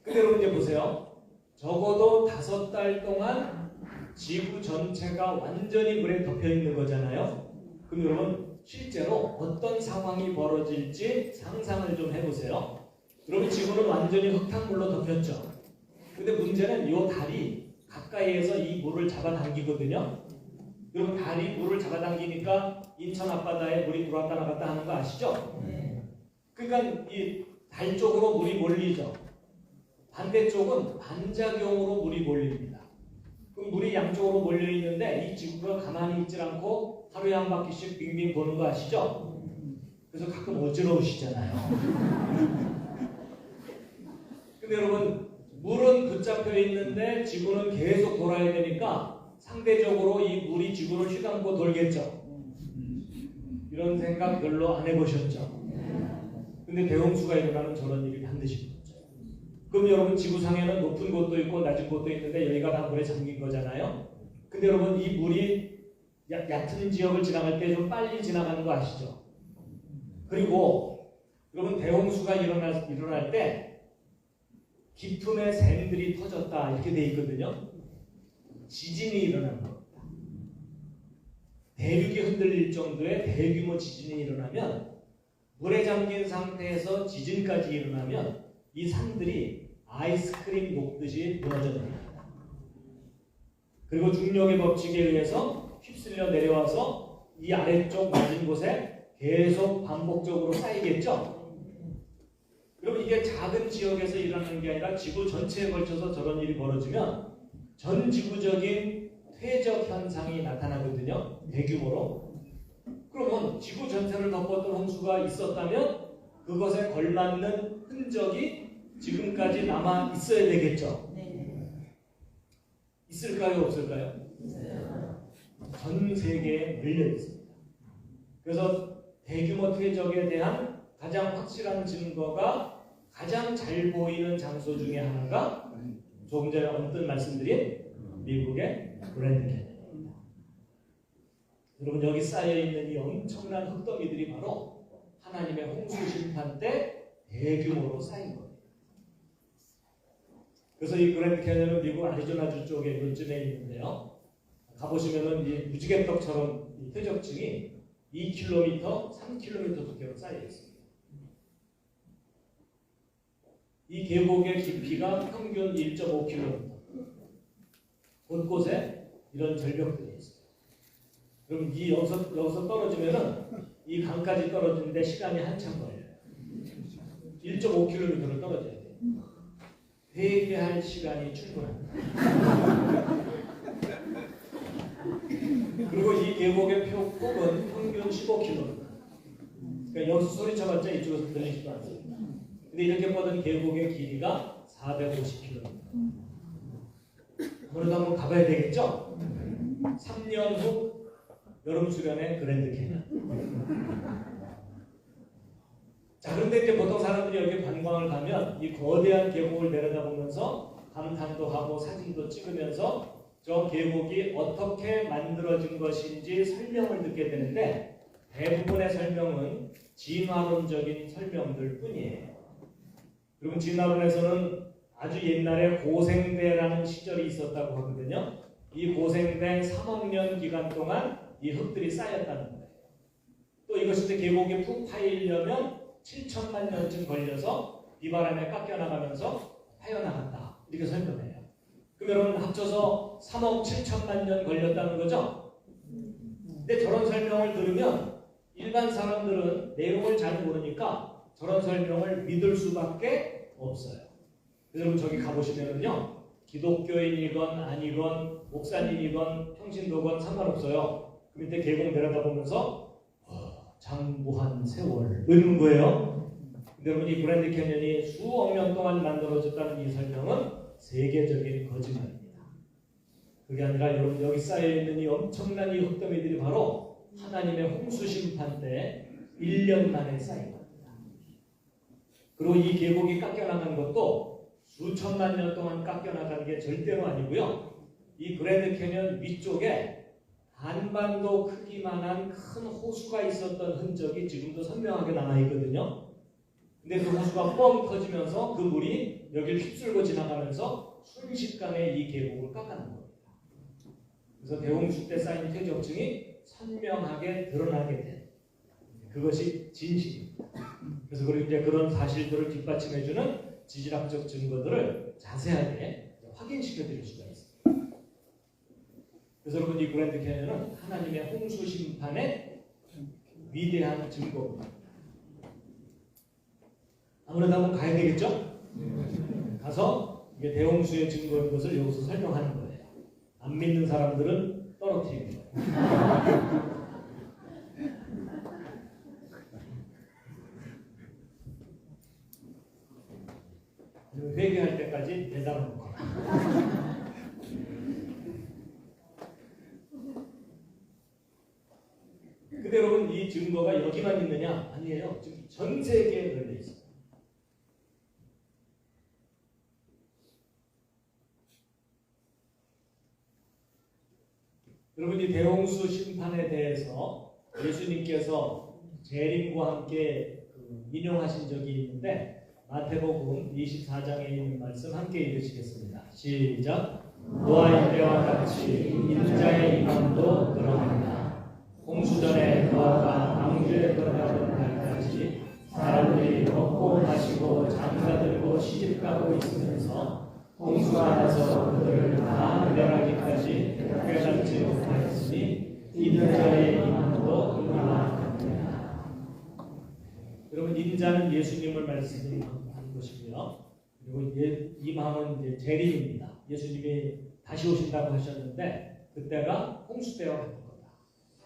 [SPEAKER 4] 근데 여러분 이제 보세요. 적어도 5달 동안 지구 전체가 완전히 물에 덮여 있는 거잖아요. 그럼 여러분 실제로 어떤 상황이 벌어질지 상상을 좀 해보세요. 여러분 지구는 완전히 흙탕물로 덮였죠. 근데 문제는 이 달이 가까이에서 이 물을 잡아당기거든요. 여러분 달이 물을 잡아당기니까 인천 앞바다에 물이 들어왔다 나갔다 하는 거 아시죠? 그러니까 이 달 쪽으로 물이 몰리죠. 반대쪽은 반작용으로 물이 몰립니다. 그럼 물이 양쪽으로 몰려 있는데 이 지구가 가만히 있질 않고 하루에 한 바퀴씩 빙빙 도는 거 아시죠? 그래서 가끔 어지러우시잖아요. 근데 여러분 물은 붙잡혀 있는데 지구는 계속 돌아야 되니까 상대적으로 이 물이 지구를 휘감고 돌겠죠. 이런 생각 별로 안 해보셨죠? 근데 대홍수가 일어나면 저런 일이 반드시 있죠. 그럼 여러분 지구상에는 높은 곳도 있고 낮은 곳도 있는데 여기가 다 물에 잠긴 거잖아요. 근데 여러분 이 물이 얕은 지역을 지나갈 때 좀 빨리 지나가는 거 아시죠? 그리고 여러분 대홍수가 일어날 때 깊음의 샘들이 터졌다 이렇게 돼 있거든요. 지진이 일어난 겁니다. 대륙이 흔들릴 정도의 대규모 지진이 일어나면 물에 잠긴 상태에서 지진까지 일어나면 이 산들이 아이스크림 녹듯이 무너집니다. 그리고 중력의 법칙에 의해서 휩쓸려 내려와서 이 아래쪽 낮은 곳에 계속 반복적으로 쌓이겠죠. 그럼 이게 작은 지역에서 일어나는 게 아니라 지구 전체에 걸쳐서 저런 일이 벌어지면 전 지구적인 퇴적 현상이 나타나거든요. 대규모로. 그러면 지구 전체를 덮었던 홍수가 있었다면 그것에 걸맞는 흔적이 지금까지 남아 있어야 되겠죠. 있을까요? 없을까요? 전 세계에 널려 있습니다. 그래서 대규모 퇴적에 대한 가장 확실한 증거가 가장 잘 보이는 장소 중에 하나가 조금 전에 언뜻 말씀드린 미국의 그랜드 캐니언입니다. 여러분 여기 쌓여 있는 이 엄청난 흙더미들이 바로 하나님의 홍수 심판 때 대규모로 쌓인 겁니다. 그래서 이 그랜드 캐니언은 미국 애리조나주 쪽에 요즘에 있는데요. 가보시면은 이 무지개떡처럼 이 퇴적층이 2km, 3km 두께로 쌓여 있습니다. 이 계곡의 깊이가 평균 1.5km. 곳곳에 이런 절벽들이 있어요. 그럼 이 여기서 떨어지면은 이 강까지 떨어지는데 시간이 한참 걸려요. 1.5km를 떨어져야 돼요. 회개할 시간이 충분합니다. 그리고 이 계곡의 폭은 평균 15km. 그러니까 여기서 소리쳐봤자 이쪽에서 들리지도 않습니다. 근데 이렇게 뻗은 계곡의 길이가 450km. 아무래도 한번 가봐야 되겠죠? 3년 후 여름 수련회 그랜드 캐니언. 자, 그런데 이제 보통 사람들이 여기 관광을 가면 이 거대한 계곡을 내려다보면서 감탄도 하고 사진도 찍으면서 저 계곡이 어떻게 만들어진 것인지 설명을 듣게 되는데 대부분의 설명은 진화론적인 설명들 뿐이에요. 그리고 진화론에서는 아주 옛날에 고생대라는 시절이 있었다고 하거든요. 이 고생대 3억 년 기간 동안 이 흙들이 쌓였다는 거예요. 또 이것이 이제 계곡이 푹 파이려면 7천만 년쯤 걸려서 비바람에 깎여나가면서 파여나간다. 이렇게 설명해요. 그럼 여러분 합쳐서 3억 7천만 년 걸렸다는 거죠? 근데 저런 설명을 들으면 일반 사람들은 내용을 잘 모르니까 저런 설명을 믿을 수밖에 없어요. 여러분 저기 가보시면은요, 기독교인이건 아니건 목사님이건 평신도건 상관없어요. 그 밑에 계곡 내려다보면서 장구한 세월 이러는 거예요. 근데 여러분 이 그랜드 캐니언이 수억 년 동안 만들어졌다는 이 설명은 세계적인 거짓말입니다. 그게 아니라 여러분 여기 쌓여있는 이 엄청난 이 흙더미들이 바로 하나님의 홍수 심판 때 1년 만에 쌓인 겁니다. 그리고 이 계곡이 깎여나간 것도 수천만 년 동안 깎여나간 게 절대로 아니고요. 이 그랜드 캐니언 위쪽에 한반도 크기만한 큰 호수가 있었던 흔적이 지금도 선명하게 남아있거든요. 근데 그 호수가 뻥 터지면서 그 물이 여기를 휩쓸고 지나가면서 순식간에 이 계곡을 깎아낸 겁니다. 그래서 대홍수 때 쌓인 퇴적층이 선명하게 드러나게 된 그것이 진실입니다. 그래서 그리고 이제 그런 사실들을 뒷받침해주는 지질학적 증거들을 자세하게 확인시켜 드릴 수가 있습니다. 그래서 여러분 이 그랜드 캐니언은 하나님의 홍수 심판의 위대한 증거입니다. 아무래도 한번 가야 되겠죠? 가서 이게 대홍수의 증거인 것을 여기서 설명하는 거예요. 안 믿는 사람들은 떨어뜨리는 거예요. 회개할 때까지 내다놓고. 근데 여러분 이 증거가 여기만 있느냐? 아니에요. 지금 전 세계에 널려 있어요. 여러분 이 대홍수 심판에 대해서 예수님께서 재림과 함께 인용하신 적이 있는데 마태복음 24장에 있는 말씀 함께 읽으시겠습니다. 시작. 노아의 때와 같이 인자의 임함도 그러하리라. 홍수전에 노아가 방주에 들어가던 날까지 사람들이 먹고 마시고 장사들고 시집가고 있으면서 홍수가 나서 그들을 다 멸하기까지 깨닫지 못하였으니 인자의 임함도 이와 같으니라. 여러분, 인자는 예수님을 말씀하는 것이고요. 그리고 임함은 이제 재림입니다. 예수님이 다시 오신다고 하셨는데 그때가 홍수 때와 같은 거다.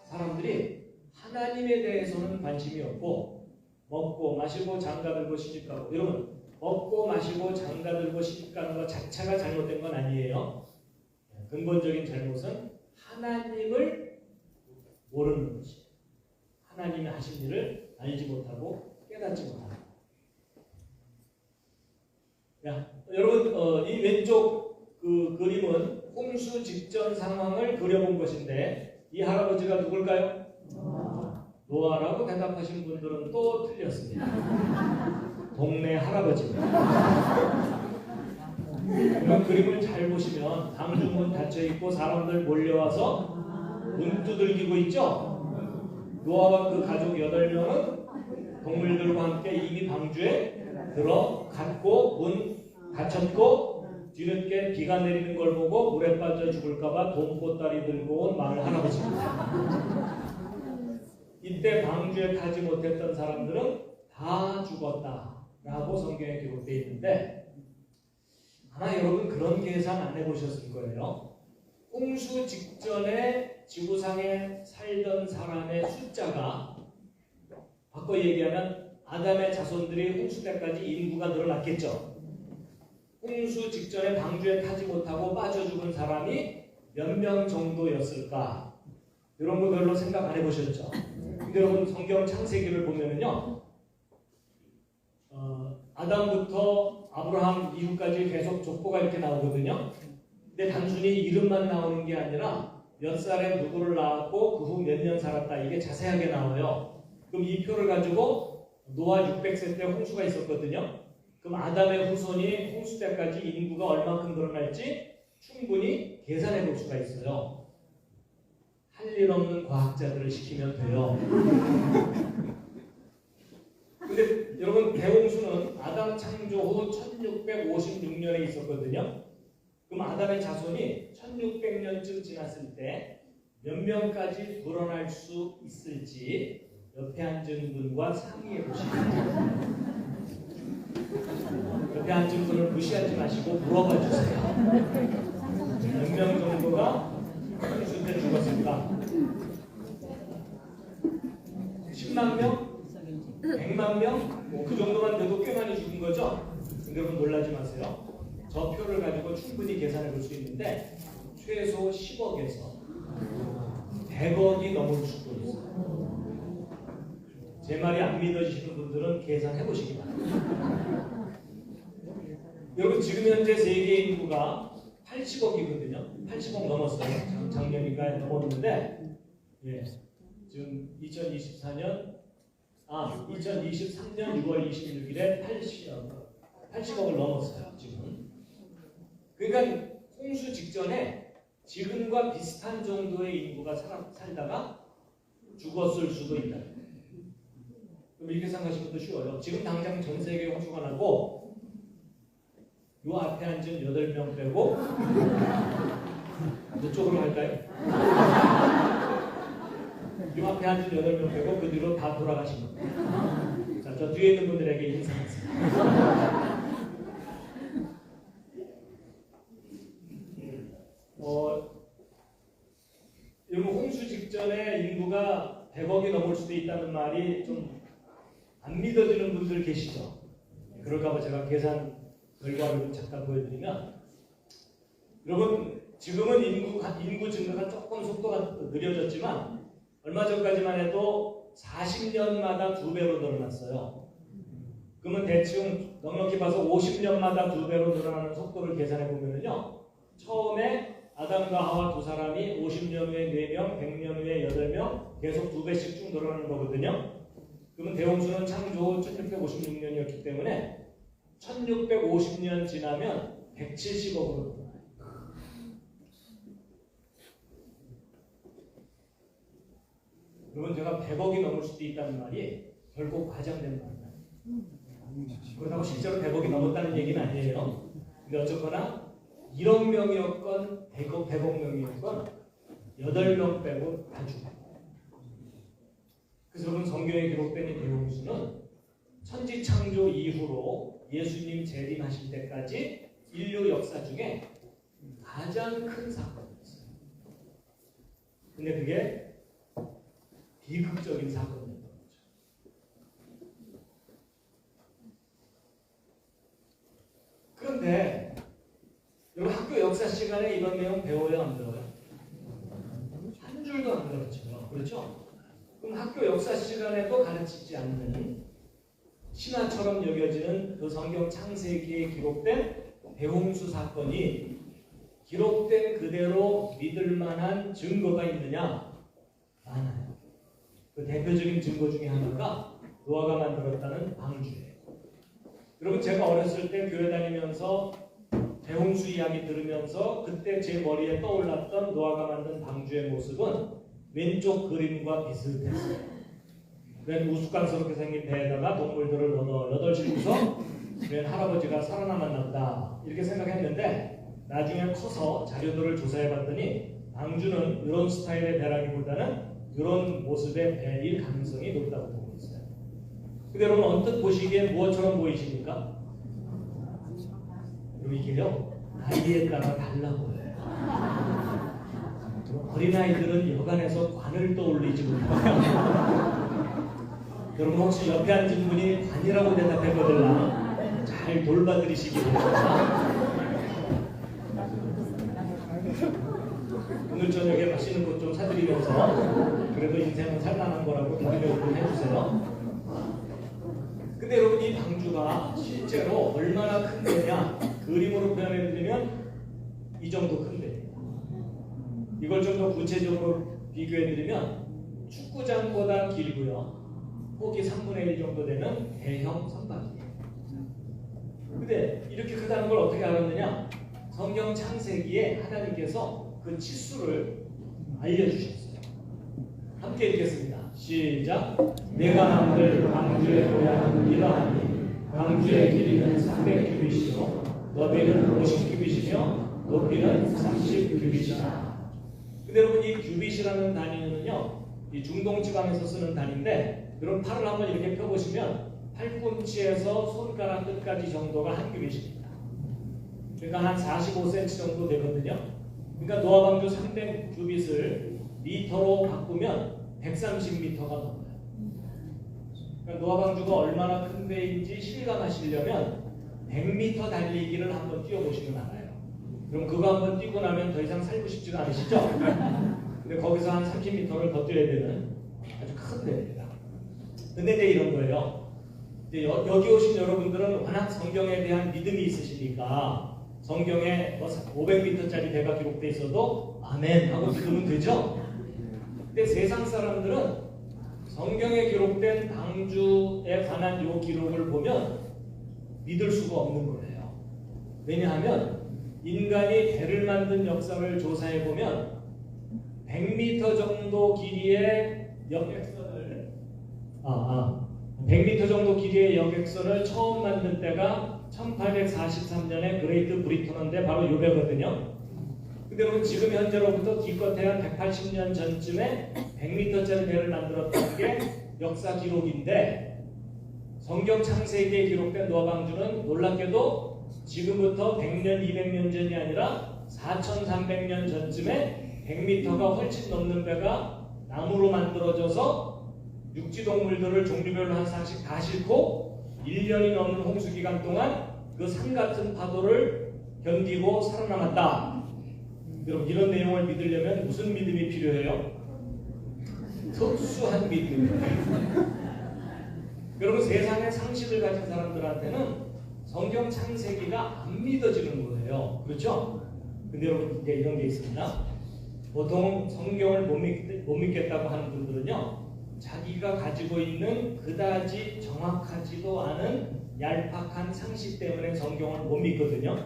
[SPEAKER 4] 사람들이 하나님에 대해서는 관심이 없고 먹고 마시고 장가들고 시집가고, 여러분 먹고 마시고 장가들고 시집가는 것 자체가 잘못된 건 아니에요. 근본적인 잘못은 하나님을 모르는 것이, 하나님이 하신 일을 알지 못하고 깨닫지 못하는 것. 여러분, 이 왼쪽 그 그림은 홍수 직전 상황을 그려본 것인데 이 할아버지가 누굴까요? 노아라고 대답하신 분들은 또 틀렸습니다. 동네 할아버지입니다. 이런 그림을 잘 보시면 방주문 닫혀 있고 사람들 몰려와서 문 두들기고 있죠. 노아와 그 가족 8명은 동물들과 함께 이미 방주에 들어갔고 문 닫혔고, 뒤늦게 비가 내리는 걸 보고 물에 빠져 죽을까봐 돈보따리 들고 온 마을 할아버지입니다. 이때 방주에 가지 못했던 사람들은 다 죽었다라고 성경에 기록되어 있는데, 아마 여러분 그런 계산 안 해보셨을 거예요. 홍수 직전에 지구상에 살던 사람의 숫자가, 바꿔 얘기하면 아담의 자손들이 홍수 때까지 인구가 늘어났겠죠. 홍수 직전에 방주에 타지 못하고 빠져 죽은 사람이 몇 명 정도였을까? 이런 거 별로 생각 안 해보셨죠? 근데 여러분 성경 창세기를 보면은요, 아담부터 아브라함 이후까지 계속 족보가 이렇게 나오거든요. 근데 단순히 이름만 나오는 게 아니라 몇 살에 누구를 낳았고 그 후 몇 년 살았다, 이게 자세하게 나와요. 그럼 이 표를 가지고 노아 600세 때 홍수가 있었거든요. 그럼 아담의 후손이 홍수 때까지 인구가 얼마큼 늘어날지 충분히 계산해 볼 수가 있어요. 할 일 없는 과학자들을 시키면 돼요. 근데 여러분, 대홍수는 아담 창조 후 1656년에 있었거든요. 그럼 아담의 자손이 1600년쯤 지났을 때 몇 명까지 불어날 수 있을지 옆에 앉은 분과 상의해 보시면, 옆에 앉은 분을 무시하지 마시고 물어봐 주세요. 몇 명 정도가 홍수 때 죽었을까? 10만 명? 100만 명? 뭐 그 정도만 돼도 꽤 많이 죽은 거죠? 근데 여러분 놀라지 마세요. 저 표를 가지고 충분히 계산해 볼 수 있는데 최소 10억에서 100억이 넘을 수도 있어요. 제 말이 안 믿어지시는 분들은 계산해 보시기 바랍니다. 여러분, 지금 현재 세계 인구가 80억이거든요. 80억 넘었어요. 작년인가에 넘었는데, 예, 지금 2023년 6월 26일에 80억을 넘었어요. 지금. 그러니까 홍수 직전에 지금과 비슷한 정도의 인구가 살다가 죽었을 수도 있다. 그럼 이렇게 생각하시는 것도 쉬워요. 지금 당장 전 세계에 홍수가 나고 요 앞에 앉은 8명 빼고 이쪽으로 할까요? 요 앞에 앉은 8명 빼고 그 뒤로 다 돌아가신 겁니다. 자, 저 뒤에 있는 분들에게 인사하세요. 여러분, 홍수 직전에 인구가 100억이 넘을 수도 있다는 말이 좀 안 믿어지는 분들 계시죠? 그럴까봐 제가 계산 결과를 좀 잠깐 보여드리면, 여러분 지금은 인구 증가가 조금 속도가 느려졌지만 얼마 전까지만 해도 40년마다 2배로 늘어났어요. 그러면 대충 넉넉히 봐서 50년마다 2배로 늘어나는 속도를 계산해 보면요, 처음에 아담과 하와 두 사람이 50년 후에 4명, 100년 후에 8명, 계속 2배씩 쭉 늘어나는 거거든요. 그러면 대홍수는 창조 후 1656년이었기 때문에 1650년 지나면 170억으로 늘어나요. 여러분 제가 100억이 넘을 수도 있다는 말이 결코 과장된 말이에요. 그렇다고 실제로 100억이 넘었다는 얘기는 아니에요. 근데 어쨌거나 1억 명이었건 100억 명이었건 8명 빼고 다 죽어요. 그래서 여러분 성경에 기록된 이 대홍수는 천지창조 이후로 예수님 재림하실 때까지 인류 역사 중에 가장 큰 사건이었어요. 근데 그게 비극적인 사건이었던 거죠. 그런데 여러분 학교 역사 시간에 이런 내용 배워요, 안 배워요? 한 줄도 안 배웠죠. 그렇죠? 그럼 학교 역사 시간에도 가르치지 않는 신화처럼 여겨지는 그 성경 창세기에 기록된 대홍수 사건이 기록된 그대로 믿을 만한 증거가 있느냐? 많아요. 그 대표적인 증거 중에 하나가 노아가 만들었다는 방주예요. 여러분 제가 어렸을 때 교회 다니면서 대홍수 이야기 들으면서 그때 제 머리에 떠올랐던 노아가 만든 방주의 모습은 왼쪽 그림과 비슷했어요. 그냥 우스꽝스럽게 생긴 배에다가 동물들을 여덟 싣고서 그냥 할아버지가 살아남았나 보다 이렇게 생각했는데 나중에 커서 자료들을 조사해봤더니 방주는 이런 스타일의 배라기보다는 이런 모습의 배일 가능성이 높다고 보고 있어요. 근데 여러분 언뜻 보시기에 무엇처럼 보이십니까? 여러분 이게요 나이에 따라 달라 보여요. 어린아이들은 여간에서 관을 떠올리지 못해요. 여러분 혹시 옆에 앉은 분이 관이라고 대답해보들라 잘 돌봐드리시기 바랍니다. 오늘 저녁에 맛있는 것 좀 사드리면서 그래도 인생은 찬란한 거라고 믿음의 오픈 해주세요. 근데 여러분 이 방주가 실제로 얼마나 큰 데냐 그림으로 표현해드리면 이 정도 큰 데입니다. 이걸 좀 더 구체적으로 비교해드리면 축구장보다 길고요. 폭이 3분의 1 정도 되는 대형 선박이에요. 근데 이렇게 크다는 걸 어떻게 알았느냐? 성경 창세기에 하나님께서 그 치수를 알려주셨어요. 함께 읽겠습니다. 시작. 내가 만들 방주의 모양은 이러하니 방주의 길이는 300규빗이요 너비는 50규빗이며 높이는 30규빗이다. 근데 여러분 이 규빗이라는 단위는요 이 중동 지방에서 쓰는 단위인데 여러분 팔을 한번 이렇게 펴보시면 팔꿈치에서 손가락 끝까지 정도가 한 규빗입니다. 그러니까 한 45cm 정도 되거든요. 그러니까 노아 방주 300규빗을 미터로 바꾸면 130m가 넘어요. 그러니까 노아 방주가 얼마나 큰 데인지 실감하시려면 100m 달리기를 한번 뛰어보시면 알아요. 그럼 그거 한번 뛰고 나면 더 이상 살고 싶지가 않으시죠? 근데 거기서 한 30m를 더 뛰어야 되는 아주 큰 데입니다. 근데 이제 이런 거예요. 이제 여기 오신 여러분들은 워낙 성경에 대한 믿음이 있으시니까 성경에 500m짜리 배가 기록돼 있어도 아멘 하고 믿으면 되죠? 근데 세상 사람들은 성경에 기록된 방주에 관한 이 기록을 보면 믿을 수가 없는 거예요. 왜냐하면 인간이 배를 만든 역사를 조사해 보면 100m 정도 길이의 여객선을 100m 정도 길이의 여객선을 처음 만든 때가 1843년에 그레이트 브리턴인데 바로 요 배거든요. 근데 여러분 지금 현재로부터 기껏해 한 180년 전쯤에 100m짜리 배를 만들었다는 게 역사 기록인데 성경 창세기에 기록된 노아 방주는 놀랍게도 지금부터 100년, 200년 전이 아니라 4300년 전쯤에 100m가 훨씬 넘는 배가 나무로 만들어져서 육지동물들을 종류별로 한 쌍씩 다 싣고 1년이 넘는 홍수기간 동안 그 산 같은 파도를 견디고 살아남았다. 여러분 이런 내용을 믿으려면 무슨 믿음이 필요해요? 특수한 믿음이에요. 여러분 세상의 상식을 가진 사람들한테는 성경 창세기가 안 믿어지는 거예요. 그렇죠? 근데 여러분 이제 이런 게 있습니다. 보통 성경을 못 믿겠다고 하는 분들은요. 자기가 가지고 있는 그다지 정확하지도 않은 얄팍한 상식 때문에 성경을 못 믿거든요.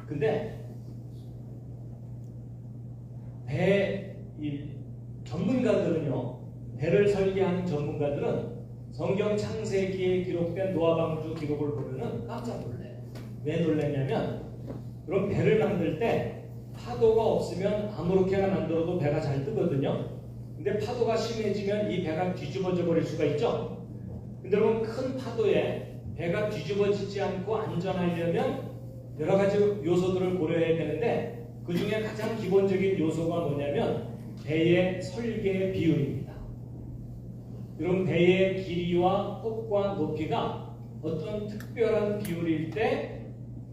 [SPEAKER 4] 근데 전문가들은요. 배를 설계하는 전문가들은 성경 창세기에 기록된 노아 방주 기록을 보면은 깜짝 놀래요. 왜 놀랐냐면 그럼 배를 만들 때 파도가 없으면 아무렇게나 만들어도 배가 잘 뜨거든요. 근데 파도가 심해지면 이 배가 뒤집어져 버릴 수가 있죠. 근데 여러분 큰 파도에 배가 뒤집어지지 않고 안전하려면 여러 가지 요소들을 고려해야 되는데 그 중에 가장 기본적인 요소가 뭐냐면 배의 설계 비율입니다. 여러분 배의 길이와 폭과 높이가 어떤 특별한 비율일 때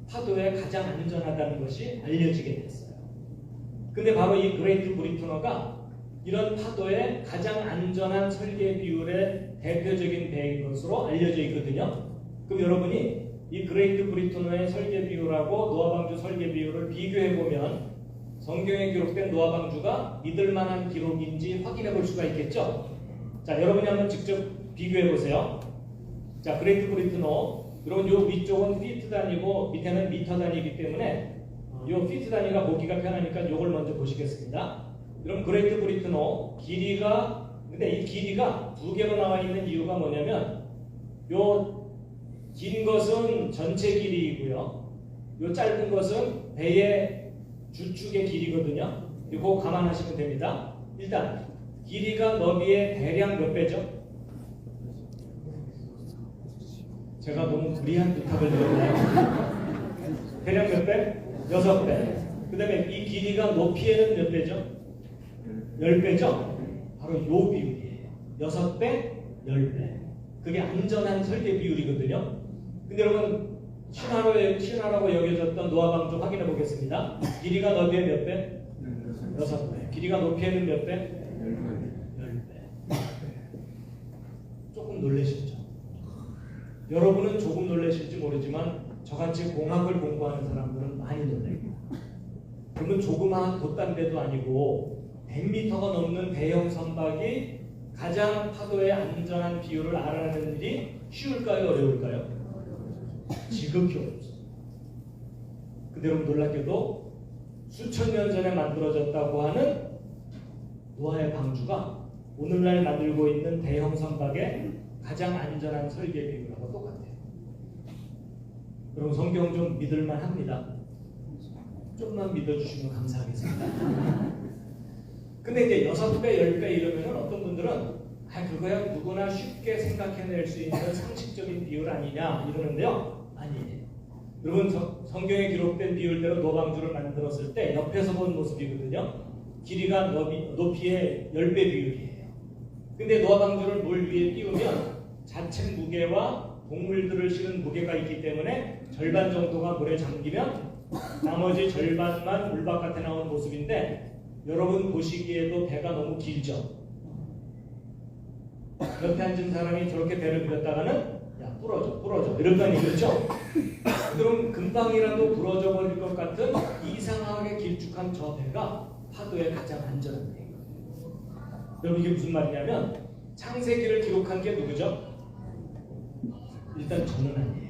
[SPEAKER 4] 파도에 가장 안전하다는 것이 알려지게 됐어요. 근데 바로 이 그레이트 브리트너가 이런 파도의 가장 안전한 설계 비율의 대표적인 배인 것으로 알려져 있거든요. 그럼 여러분이 이 그레이트 브리트너의 설계 비율하고 노아 방주 설계 비율을 비교해 보면 성경에 기록된 노아 방주가 믿을 만한 기록인지 확인해 볼 수가 있겠죠. 자, 여러분이 한번 직접 비교해 보세요. 자, 그레이트 브리트너, 여러분 요 위쪽은 피트 단위고 밑에는 미터 단위이기 때문에 요 피트 단위가 보기가 편하니까 요걸 먼저 보시겠습니다. 여러분 그레이트 브리트너 길이가, 근데 이 길이가 두 개로 나와 있는 이유가 뭐냐면 요 긴 것은 전체 길이이고요. 요 짧은 것은 배의 주축의 길이거든요. 이거 감안하시면 됩니다. 일단 길이가 너비의 대략 몇 배죠? 제가 너무 무리한 부탁을 드렸나요? 대략 몇 배? 6배. 그 다음에 이 길이가 높이에는 몇 배죠? 10배죠? 바로 요 비율이에요. 6배, 10배. 그게 안전한 설계 비율이거든요. 근데 여러분 신화라고 여겨졌던 노아 방주 확인해 보겠습니다. 길이가 너비에 몇 배? 6배. 길이가 높이에는 몇 배? 10배. 조금 놀라셨죠? 여러분은 조금 놀라실지 모르지만 저같이 공학을 공부하는 사람들은 많이 놀래요. 그러면 조그마한 돛담배도 아니고 100m가 넘는 대형 선박이 가장 파도의 안전한 비율을 알아내는 일이 쉬울까요? 어려울까요? 지극히 어렵습니다. 근데 여러분 놀랍게도 수천 년 전에 만들어졌다고 하는 노아의 방주가 오늘날 만들고 있는 대형 선박의 가장 안전한 설계 비율하고 똑같아요. 여러분 성경 좀 믿을만 합니다. 조금만 믿어주시면 감사하겠습니다. 근데 이제 6배, 10배 이러면 어떤 분들은 그거야 누구나 쉽게 생각해낼 수 있는 상식적인 비율 아니냐 이러는데요. 아니에요. 여러분 성경에 기록된 비율대로 노방주를 만들었을 때 옆에서 본 모습이거든요. 길이가 높이의 10배 비율이에요. 근데 노방주를 물 위에 띄우면 자체 무게와 동물들을 실은 무게가 있기 때문에 절반 정도가 물에 잠기면 나머지 절반만 물 바깥에 나온 모습인데 여러분 보시기에도 배가 너무 길죠. 옆에 앉은 사람이 저렇게 배를 그렸다가는 야 부러져 이런다는 얘기죠. 그럼 금방이라도 부러져 버릴 것 같은 이상하게 길쭉한 저 배가 파도에 가장 안전한 배예요. 여러분 이게 무슨 말이냐면 창세기를 기록한 게 누구죠? 일단 저는 아니에요.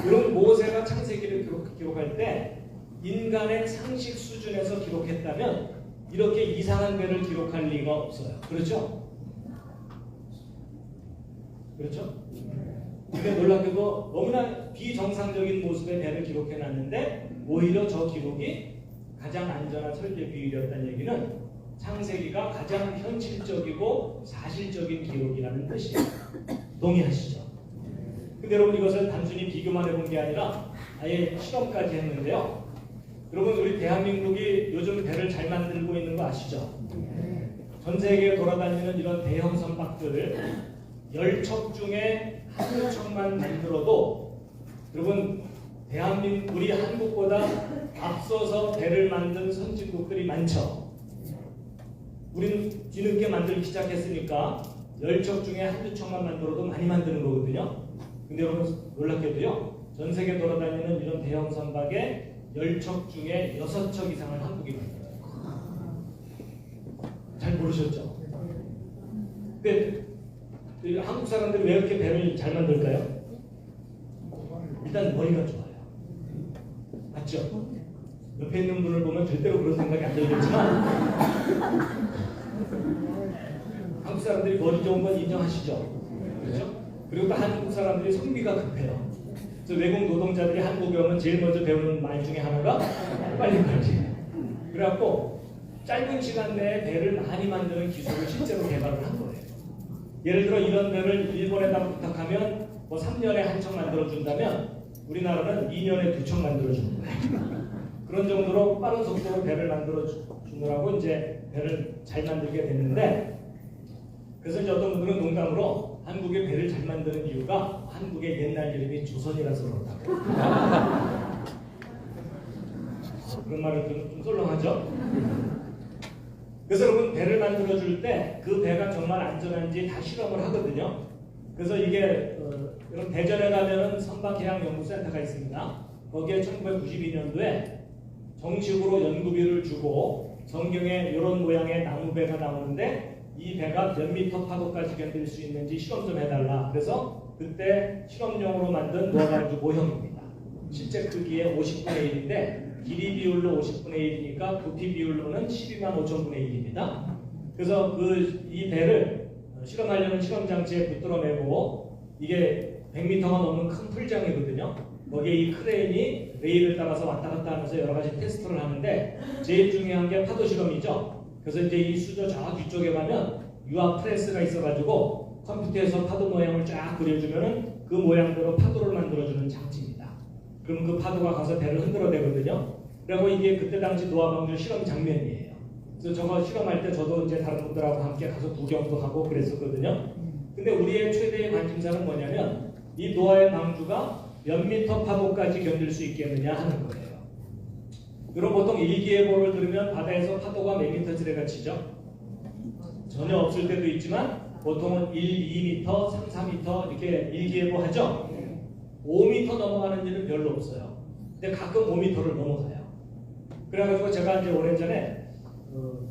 [SPEAKER 4] 여러분 모세가 창세기를 기록할 때 인간의 상식 수준에서 기록했다면 이렇게 이상한 배를 기록할 리가 없어요. 그렇죠? 그렇죠? 근데 놀랍게도 너무나 비정상적인 모습의 배를 기록해놨는데 오히려 저 기록이 가장 안전한 설계 비율이었다는 얘기는 창세기가 가장 현실적이고 사실적인 기록이라는 뜻이에요. 동의하시죠? 근데 여러분 이것을 단순히 비교만 해본 게 아니라 아예 실험까지 했는데요. 여러분 우리 대한민국이 요즘 배를 잘 만들고 있는 거 아시죠? 전 세계에 돌아다니는 이런 대형 선박들 10척 중에 한 척만 만들어도 여러분 대한민국 우리 한국보다 앞서서 배를 만든 선진국들이 많죠. 우리는 뒤늦게 만들기 시작했으니까 10척 중에 한두 척만 만들어도 많이 만드는 거거든요. 근데 여러분 놀랍게도요. 전 세계 돌아다니는 이런 대형 선박에 10척 중에 6척 이상을 한국이 만들어요. 잘 모르셨죠? 근데 한국 사람들이 왜 이렇게 배를 잘 만들까요? 일단 머리가 좋아요. 맞죠? 옆에 있는 분을 보면 절대로 그런 생각이 안 들겠지만 한국 사람들이 머리 좋은 건 인정하시죠? 그렇죠? 그리고 또 한국 사람들이 성미가 급해요. 그래서 외국 노동자들이 한국에 오면 제일 먼저 배우는 말 중에 하나가 빨리빨리. 그래갖고 짧은 시간 내에 배를 많이 만드는 기술을 실제로 개발을 한 거예요. 예를 들어 이런 배를 일본에다 부탁하면 뭐 3년에 한 척 만들어준다면 우리나라는 2년에 2척 만들어주는 거예요. 그런 정도로 빠른 속도로 배를 만들어주느라고 이제 배를 잘 만들게 됐는데, 그래서 이제 어떤 분들은 농담으로 한국의 배를 잘 만드는 이유가 한국의 옛날 이름이 조선이라서 그렇다고. 그런 말을 좀 썰렁하죠? 그래서 여러분 배를 만들어줄 때 그 배가 정말 안전한지 다 실험을 하거든요. 그래서 이게 여러분 대전에 가면은 선박해양연구센터가 있습니다. 거기에 1992년도에 정식으로 연구비를 주고 성경에 이런 모양의 나무배가 나오는데 이 배가 몇 미터 파도까지 견딜 수 있는지 실험 좀 해달라. 그래서 그때 실험용으로 만든 노아방주 모형입니다. 실제 크기의 50분의 1인데 길이 비율로 50분의 1이니까 부피 비율로는 12만 5천 분의 1입니다. 그래서 이 배를 실험하려는 실험장치에 붙들어내고 이게 100m가 넘는 큰 풀장이거든요. 거기에 이 크레인이 레일을 따라서 왔다 갔다 하면서 여러 가지 테스트를 하는데 제일 중요한 게 파도 실험이죠. 그래서 이제 이 수조 저 뒤쪽에 가면 유압 프레스가 있어가지고 컴퓨터에서 파도 모양을 쫙 그려주면은 그 모양대로 파도를 만들어주는 장치입니다. 그럼 그 파도가 가서 배를 흔들어대거든요. 그리고 이게 그때 당시 노아방주 실험 장면이에요. 그래서 저거 실험할 때 저도 이제 다른 분들하고 함께 가서 구경도 하고 그랬었거든요. 근데 우리의 최대의 관심사는 뭐냐면 이 노아의 방주가 몇 미터 파도까지 견딜 수 있겠느냐 하는 거예요. 여러분 보통 일기예보를 들으면 바다에서 파도가 몇 미터쯤에 치죠? 전혀 없을 때도 있지만 보통은 1, 2미터, 3, 4미터 이렇게 일기예보 하죠? 5미터 넘어가는 일은 별로 없어요. 근데 가끔 5미터를 넘어가요. 그래가지고 제가 이제 오래전에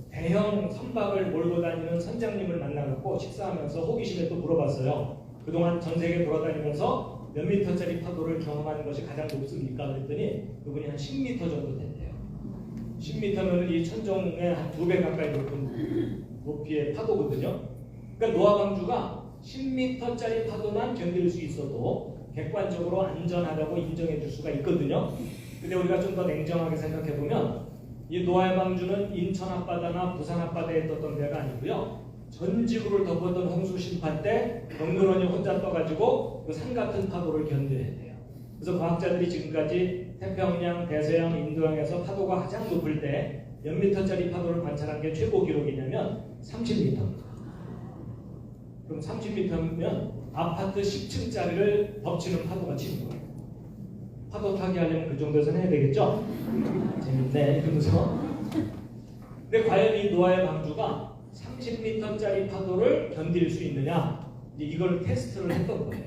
[SPEAKER 4] 대형 선박을 몰고 다니는 선장님을 만나갖고 식사하면서 호기심에 또 물어봤어요. 그동안 전 세계 돌아다니면서 몇 미터짜리 파도를 경험하는 것이 가장 높습니까? 그랬더니 그분이 한 10미터 정도 된대요. 10미터면 이 천정의 한 2배 가까이 높은 높이의 파도거든요. 그러니까 노아방주가 10미터짜리 파도만 견딜 수 있어도 객관적으로 안전하다고 인정해 줄 수가 있거든요. 근데 우리가 좀 더 냉정하게 생각해 보면 이 노아의 방주는 인천 앞바다나 부산 앞바다에 떴던 배가 아니고요. 전 지구를 덮었던 홍수 심판 때 덩그러니 혼자 떠가지고 그 산 같은 파도를 견뎌야 돼요. 그래서 과학자들이 지금까지 태평양, 대서양, 인도양에서 파도가 가장 높을 때 몇 미터짜리 파도를 관찰한 게 최고 기록이냐면 30미터입니다. 그럼 30미터면 아파트 10층짜리를 덮치는 파도가 치는 거예요. 파도 타기 하려면 그 정도에서 해야 되겠죠? 재밌네. 이러면서. 근데 과연 이 노아의 방주가 30미터짜리 파도를 견딜 수 있느냐? 이걸 테스트를 했던 거예요.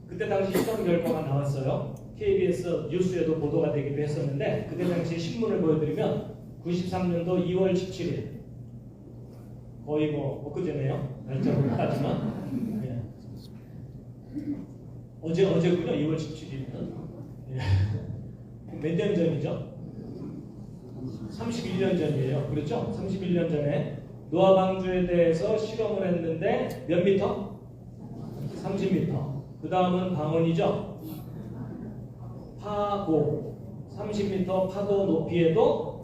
[SPEAKER 4] 그때 당시 실험 결과가 나왔어요. KBS 뉴스에도 보도가 되기도 했었는데 그때 당시 신문을 보여드리면 93년도 2월 17일 거의 뭐 엊그제네요. 날짜로 따지면 예. 어제군요. 2월 17일은 몇 년 전이죠? 31년 전이에요. 그렇죠? 31년 전에 노아 방주에 대해서 실험을 했는데 몇 미터? 30미터. 그 다음은 방언이죠? 파고 30미터 파도 높이에도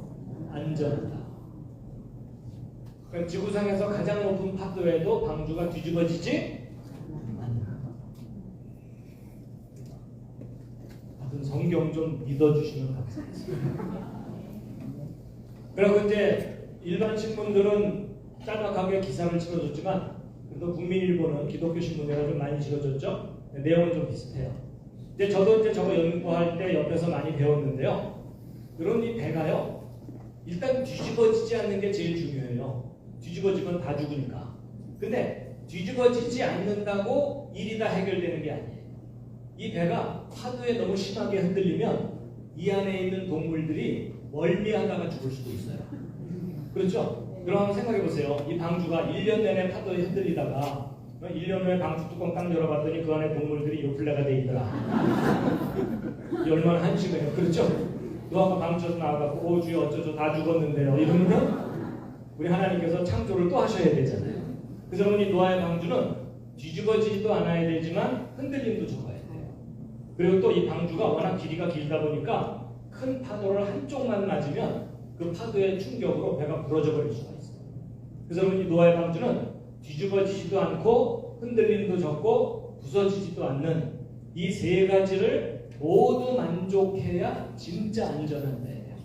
[SPEAKER 4] 안전하다. 그러니까 지구상에서 가장 높은 파도에도 방주가 뒤집어지지 않는다. 성경 좀 믿어주시면 감사하겠습니다. 그리고 이제 일반 신문들은 짤막하게 기사를 실어줬지만 그래도 국민일보는 기독교 신문에가 좀 많이 실어줬죠. 내용은 좀 비슷해요. 근데 저도 이제 저거 연구할 때 옆에서 많이 배웠는데요. 그런 이 배가요. 일단 뒤집어지지 않는 게 제일 중요해요. 뒤집어지면 다 죽으니까. 근데 뒤집어지지 않는다고 일이 다 해결되는 게 아니에요. 이 배가 파도에 너무 심하게 흔들리면 이 안에 있는 동물들이 멀미하다가 죽을 수도 있어요. 그렇죠? 그럼 한번 생각해 보세요. 이 방주가 1년 내내 파도에 흔들리다가 1년 후에 방주 뚜껑 딱 열어봤더니 그 안에 동물들이 요플레가 돼 있더라. 이 얼마나 한심해요. 그렇죠? 노아가 방주에서 나와갖고 오 주여 어쩌죠 다 죽었는데요 이러면 우리 하나님께서 창조를 또 하셔야 되잖아요. 그래서 이 노아의 방주는 뒤집어지지도 않아야 되지만 흔들림도 적어야 돼요. 그리고 또 이 방주가 워낙 길이가 길다 보니까 큰 파도를 한쪽만 맞으면 그 파도의 충격으로 배가 부러져 버릴 수가 있어요. 그래서 이 노아의 방주는 뒤집어지지도 않고 흔들림도 적고 부서지지도 않는 이 세 가지를 모두 만족해야 진짜 안전한 배예요.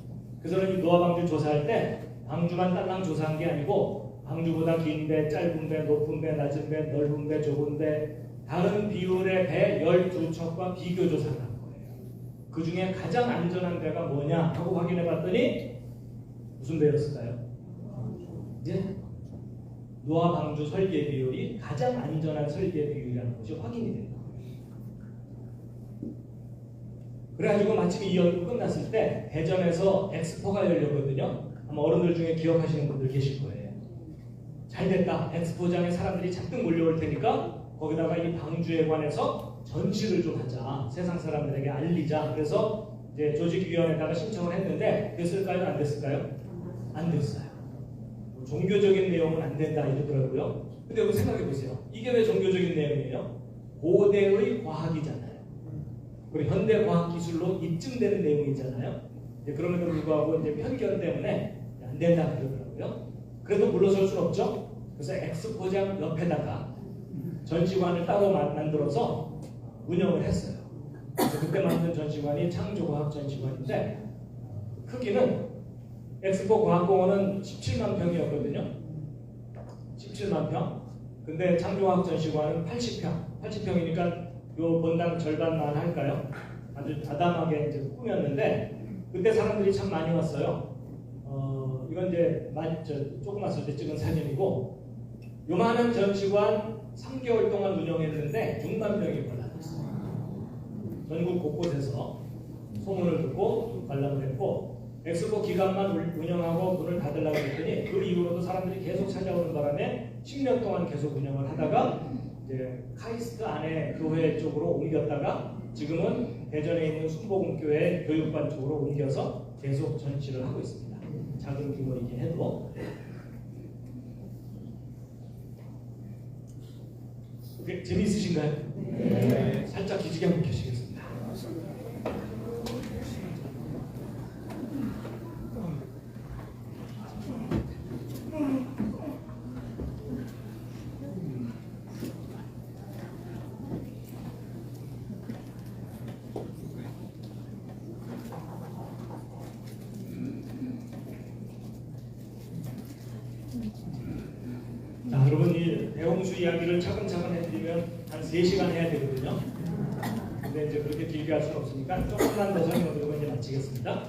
[SPEAKER 4] 그래서 이 노아 방주 조사할 때 방주만 딸랑 조사한 게 아니고 방주보다 긴 배, 짧은 배, 높은 배, 낮은 배, 넓은 배, 좁은 배, 다른 비율의 배 12척과 비교 조사를 한 거예요. 그 중에 가장 안전한 배가 뭐냐 하고 확인해 봤더니 무슨 배였을까요? 이제 노아 방주 설계 비율이 가장 안전한 설계 비율이라는 것이 확인이 됩니다. 그래가지고 마침 이 연구 끝났을 때 대전에서 엑스포가 열렸거든요. 아마 어른들 중에 기억하시는 분들 계실 거예요. 잘 됐다. 엑스포장에 사람들이 잔뜩 몰려올 테니까 거기다가 이 방주에 관해서 전시를 좀 하자. 세상 사람들에게 알리자. 그래서 이제 조직위원회에다가 신청을 했는데 됐을까요? 안 됐을까요? 안 됐어요. 종교적인 내용은 안 된다 이러더라고요. 근데 여러분 생각해 보세요. 이게 왜 종교적인 내용이에요? 고대의 과학이잖아요. 그리고 현대 과학 기술로 입증되는 내용이잖아요. 그럼에도 불구하고 이제 편견 때문에 안 된다 그러더라고요. 그래도 물러설 수는 없죠. 그래서 엑스포장 옆에다가 전시관을 따로 만들어서 운영을 했어요. 그래서 그때 만든 전시관이 창조과학 전시관인데 크기는 엑스포 과학공원은 17만 평이었거든요. 17만 평. 근데 창조과학 전시관은 80평. 80평이니까 요 본당 절반만 할까요? 아주 아담하게 이제 꾸몄는데 그때 사람들이 참 많이 왔어요. 이건 이제 조금 왔을 때 찍은 사진이고 요만한 전시관 3개월 동안 운영했는데 6만 명이 관람했어요. 전국 곳곳에서 소문을 듣고 관람을 했고 엑스포 기간만 운영하고 문을 닫으려고 했더니 그 이후로도 사람들이 계속 찾아오는 바람에 10년 동안 계속 운영을 하다가 이제 카이스트 안에 교회 쪽으로 옮겼다가 지금은 대전에 있는 순복음교회 교육관 쪽으로 옮겨서 계속 전시를 하고 있습니다. 작은 규모이긴 해도. 재미있으신가요? 네. 살짝 기지개 한번 켜시겠습니다. 자, 여러분 이 대홍수 이야기를 차근차근 해드리면 한 3시간 해야 되거든요. 근데 이제 그렇게 길게 할 수는 없으니까 조금만 더 설명드리고 이제 마치겠습니다.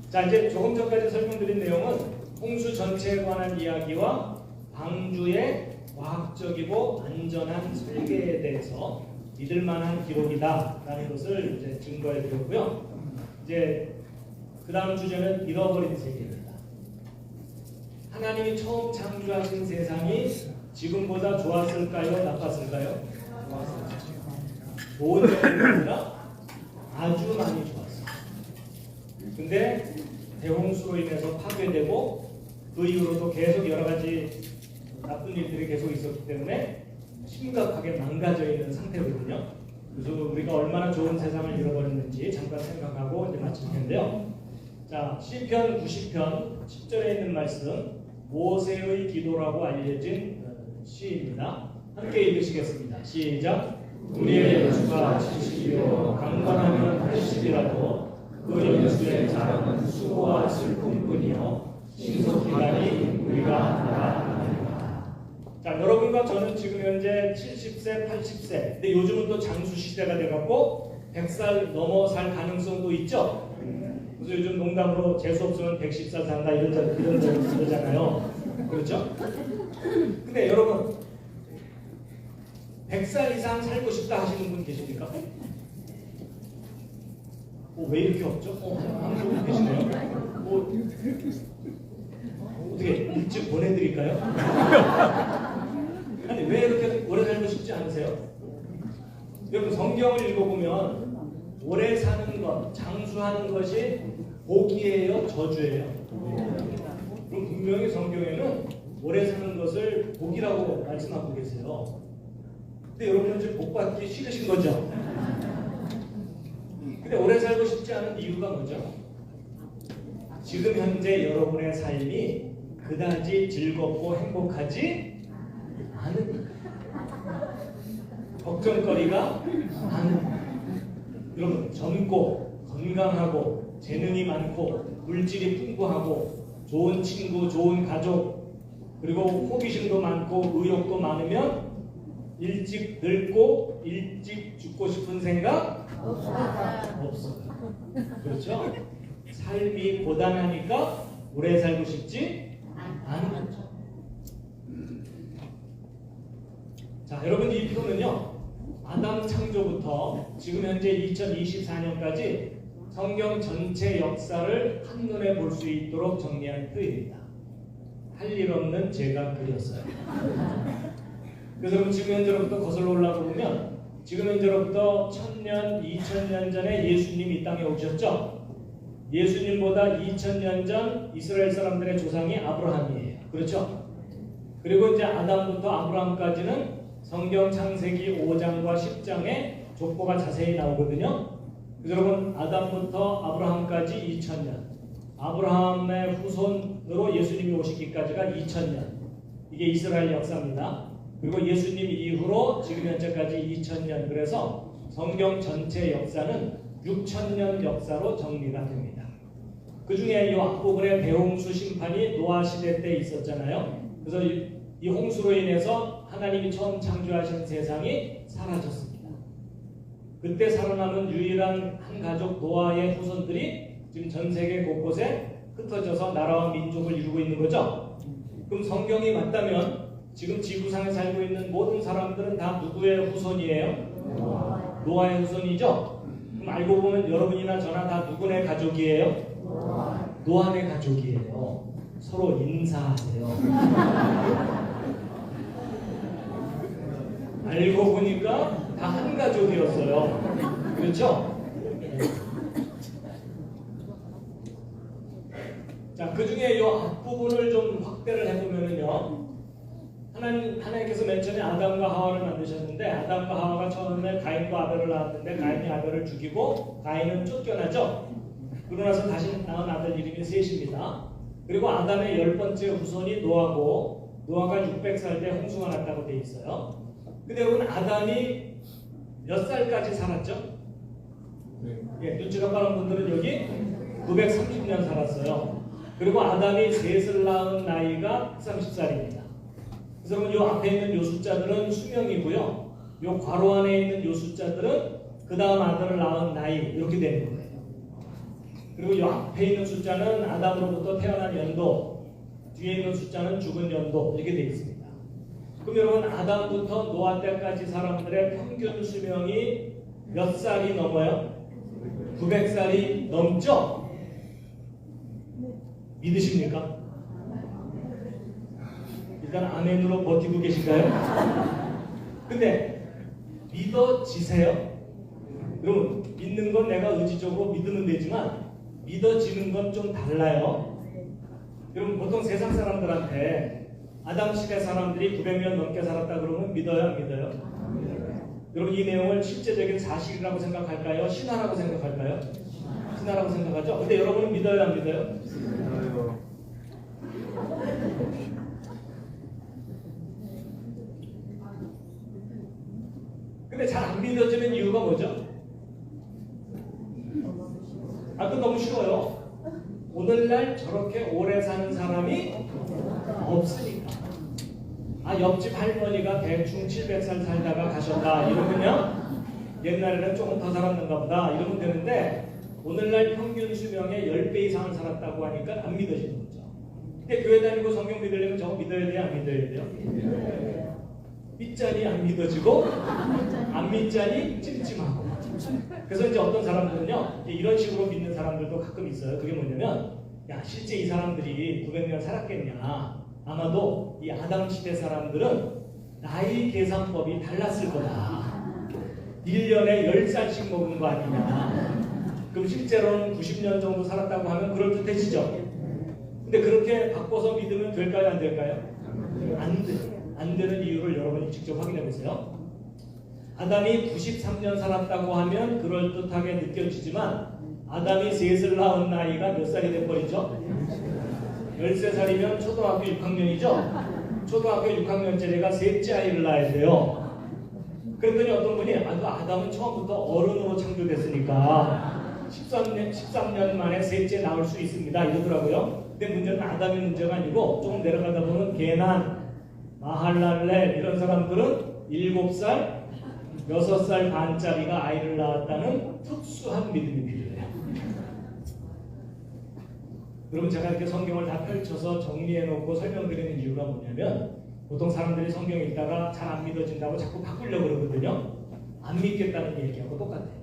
[SPEAKER 4] 자, 이제 조금 전까지 설명드린 내용은 홍수 전체에 관한 이야기와 방주의 과학적이고 안전한 설계에 대해서 믿을 만한 기록이다라는 것을 이제 증거해 드렸고요. 이제 그 다음 주제는 잃어버린 세계입니다. 하나님이 처음 창조하신 세상이 지금보다 좋았을까요? 나빴을까요? 좋은 점이 아니라 아주 많이 좋았어요. 근데 대홍수로 인해서 파괴되고 그 이후로도 계속 여러 가지 나쁜 일들이 계속 있었기 때문에 심각하게 망가져 있는 상태거든요. 그래서 우리가 얼마나 좋은 세상을 잃어버렸는지 잠깐 생각하고 이제 마칠 텐데요. 자, 시편 90편 10절에 있는 말씀 모세의 기도라고 알려진 시입니다. 함께 읽으시겠습니다. 시작. 우리의 연수가 70이요 강건하면 80이라도 그 연수의 자랑은 수고와 슬픔뿐이요 신속기간이 우리가 알아나리라. 자, 여러분과 저는 지금 현재 70세, 80세. 근데 요즘은 또 장수 시대가 돼갖고 100살 넘어 살 가능성도 있죠. 그래서 요즘 농담으로 재수 없으면 110살 산다 이러잖아요. 그렇죠? 근데 여러분 100살 이상 살고 싶다 하시는 분 계십니까? 왜 이렇게 없죠? 한 분 계시네요. 어떻게 일찍 보내드릴까요? 아니 왜 이렇게 오래 살고 싶지 않으세요? 여러분 성경을 읽어보면 오래 사는 것, 장수하는 것이 복이에요, 저주예요? 그럼 분명히 성경에는 오래 사는 것을 복이라고 말씀하고 계세요. 근데 여러분은 지금 복 받기 싫으신 거죠? 근데 오래 살고 싶지 않은 이유가 뭐죠? 지금 현재 여러분의 삶이 그다지 즐겁고 행복하지 않으니까. 걱정거리가 많으니까. 여러분, 젊고 건강하고 재능이 많고 물질이 풍부하고 좋은 친구, 좋은 가족, 그리고 호기심도 많고 의욕도 많으면 일찍 늙고 일찍 죽고 싶은 생각 없어요. 그렇죠? 삶이 고단하니까 오래 살고 싶지 않은 거죠. 자, 여러분, 이 표는요, 아담 창조부터 지금 현재 2024년까지 성경 전체 역사를 한눈에 볼 수 있도록 정리한 표입니다. 할 일 없는 제가 그렸어요. 그래서 여러분, 지금 현재로부터 거슬러 올라가 보면 지금 현재로부터 1000년, 2000년 전에 예수님이 이 땅에 오셨죠? 예수님보다 2000년 전 이스라엘 사람들의 조상이 아브라함이에요. 그렇죠? 그리고 이제 아담부터 아브라함까지는 성경 창세기 5장과 10장에 족보가 자세히 나오거든요. 그래서 여러분, 아담부터 아브라함까지 2000년, 아브라함의 후손으로 예수님이 오시기까지가 2000년, 이게 이스라엘 역사입니다. 그리고 예수님 이후로 지금 현재까지 2000년, 그래서 성경 전체 역사는 6000년 역사로 정리가 됩니다. 그 중에 이 앞부분에 대홍수 심판이 노아 시대 때 있었잖아요. 그래서 이 홍수로 인해서 하나님이 처음 창조하신 세상이 사라졌습니다. 그때 살아남은 유일한 한 가족 노아의 후손들이 지금 전 세계 곳곳에 흩어져서 나라와 민족을 이루고 있는 거죠. 그럼 성경이 맞다면 지금 지구상에 살고 있는 모든 사람들은 다 누구의 후손이에요? 노아의 후손이죠? 그럼 알고 보면 여러분이나 저나 다 누구네 가족이에요? 노아의 가족이에요. 서로 인사하세요. 알고 보니까 다 한 가족이었어요. 그렇죠? 자, 그 중에 이 앞부분을 좀 확대를 해보면요. 하나님께서 맨 처음에 아담과 하와를 만드셨는데, 아담과 하와가 처음에 가인과 아벨을 낳았는데, 가인이 아벨을 죽이고, 가인은 쫓겨나죠? 그러고 나서 다시 낳은 아들 이름이 셋입니다. 그리고 아담의 10번째 후손이 노아고, 노아가 600살 때 홍수가 났다고 돼 있어요. 근데 여러분, 아담이 몇 살까지 살았죠? 예, 눈치가 빠른 분들은 여기 930년 살았어요. 그리고 아담이 셋을 낳은 나이가 130살입니다. 그래서 이 앞에 있는 요 숫자들은 수명이고요. 요 괄호 안에 있는 요 숫자들은 그 다음 아들을 낳은 나이, 이렇게 되는 거예요. 그리고 요 앞에 있는 숫자는 아담으로부터 태어난 연도, 뒤에 있는 숫자는 죽은 연도, 이렇게 되어 있습니다. 그럼 여러분, 아담부터 노아 때까지 사람들의 평균 수명이 몇 살이 넘어요? 900살이 넘죠? 믿으십니까? 일단 아멘으로 버티고 계신가요? 근데 믿어지세요? 여러분, 믿는 건 내가 의지적으로 믿으면 되지만 믿어지는 건 좀 달라요. 여러분, 보통 세상 사람들한테 아담 시대 사람들이 900년 넘게 살았다 그러면 믿어요, 안 믿어요? 여러분, 이 내용을 실제적인 사실이라고 생각할까요? 신화라고 생각할까요? 신화라고 생각하죠? 근데 여러분은 믿어요, 안 믿어요? 근데 잘 안 믿어지는 이유가 뭐죠? 아, 그건 너무 쉬워요. 오늘날 저렇게 오래 사는 사람이 없으니까. 아, 옆집 할머니가 대충 700살 살다가 가셨다 이러면요, 옛날에는 조금 더 살았는가 보다 이러면 되는데, 오늘날 평균 수명의 10배 이상 살았다고 하니까 안 믿어지는 거죠. 근데 교회 다니고 성경 믿으려면 저거 믿어야 돼요, 안 믿어야 돼요? 믿자니 안 믿어지고, 안 믿자니 찜찜하고. 그래서 이제 어떤 사람들은요, 이런 식으로 믿는 사람들도 가끔 있어요. 그게 뭐냐면, 야, 실제 이 사람들이 900년 살았겠냐? 아마도 이 아담 시대 사람들은 나이 계산법이 달랐을 거다. 1년에 10살씩 먹은 거 아니냐? 그럼 실제로는 90년 정도 살았다고 하면 그럴듯해지죠. 근데 그렇게 바꿔서 믿으면 될까요? 안 될까요? 안 돼요. 안 되는 이유를 여러분이 직접 확인해 보세요. 아담이 93년 살았다고 하면 그럴듯하게 느껴지지만 아담이 셋을 낳은 나이가 몇 살이 돼버리죠? 13살이면 초등학교 6학년이죠? 초등학교 6학년짜리가 셋째 아이를 낳아야 돼요. 그랬더니 어떤 분이 아담은 처음부터 어른으로 창조됐으니까 13년 만에 셋째 낳을 수 있습니다 이러더라고요. 근데 문제는 아담의 문제가 아니고 조금 내려가다 보면 게난, 마할랄렐 이런 사람들은 7살, 6살 반짜리가 아이를 낳았다는 특수한 믿음이 필요해요. 여러분 제가 이렇게 성경을 다 펼쳐서 정리해놓고 설명드리는 이유가 뭐냐면 보통 사람들이 성경 읽다가 잘 안 믿어진다고 자꾸 바꾸려고 그러거든요. 안 믿겠다는 얘기하고 똑같아요.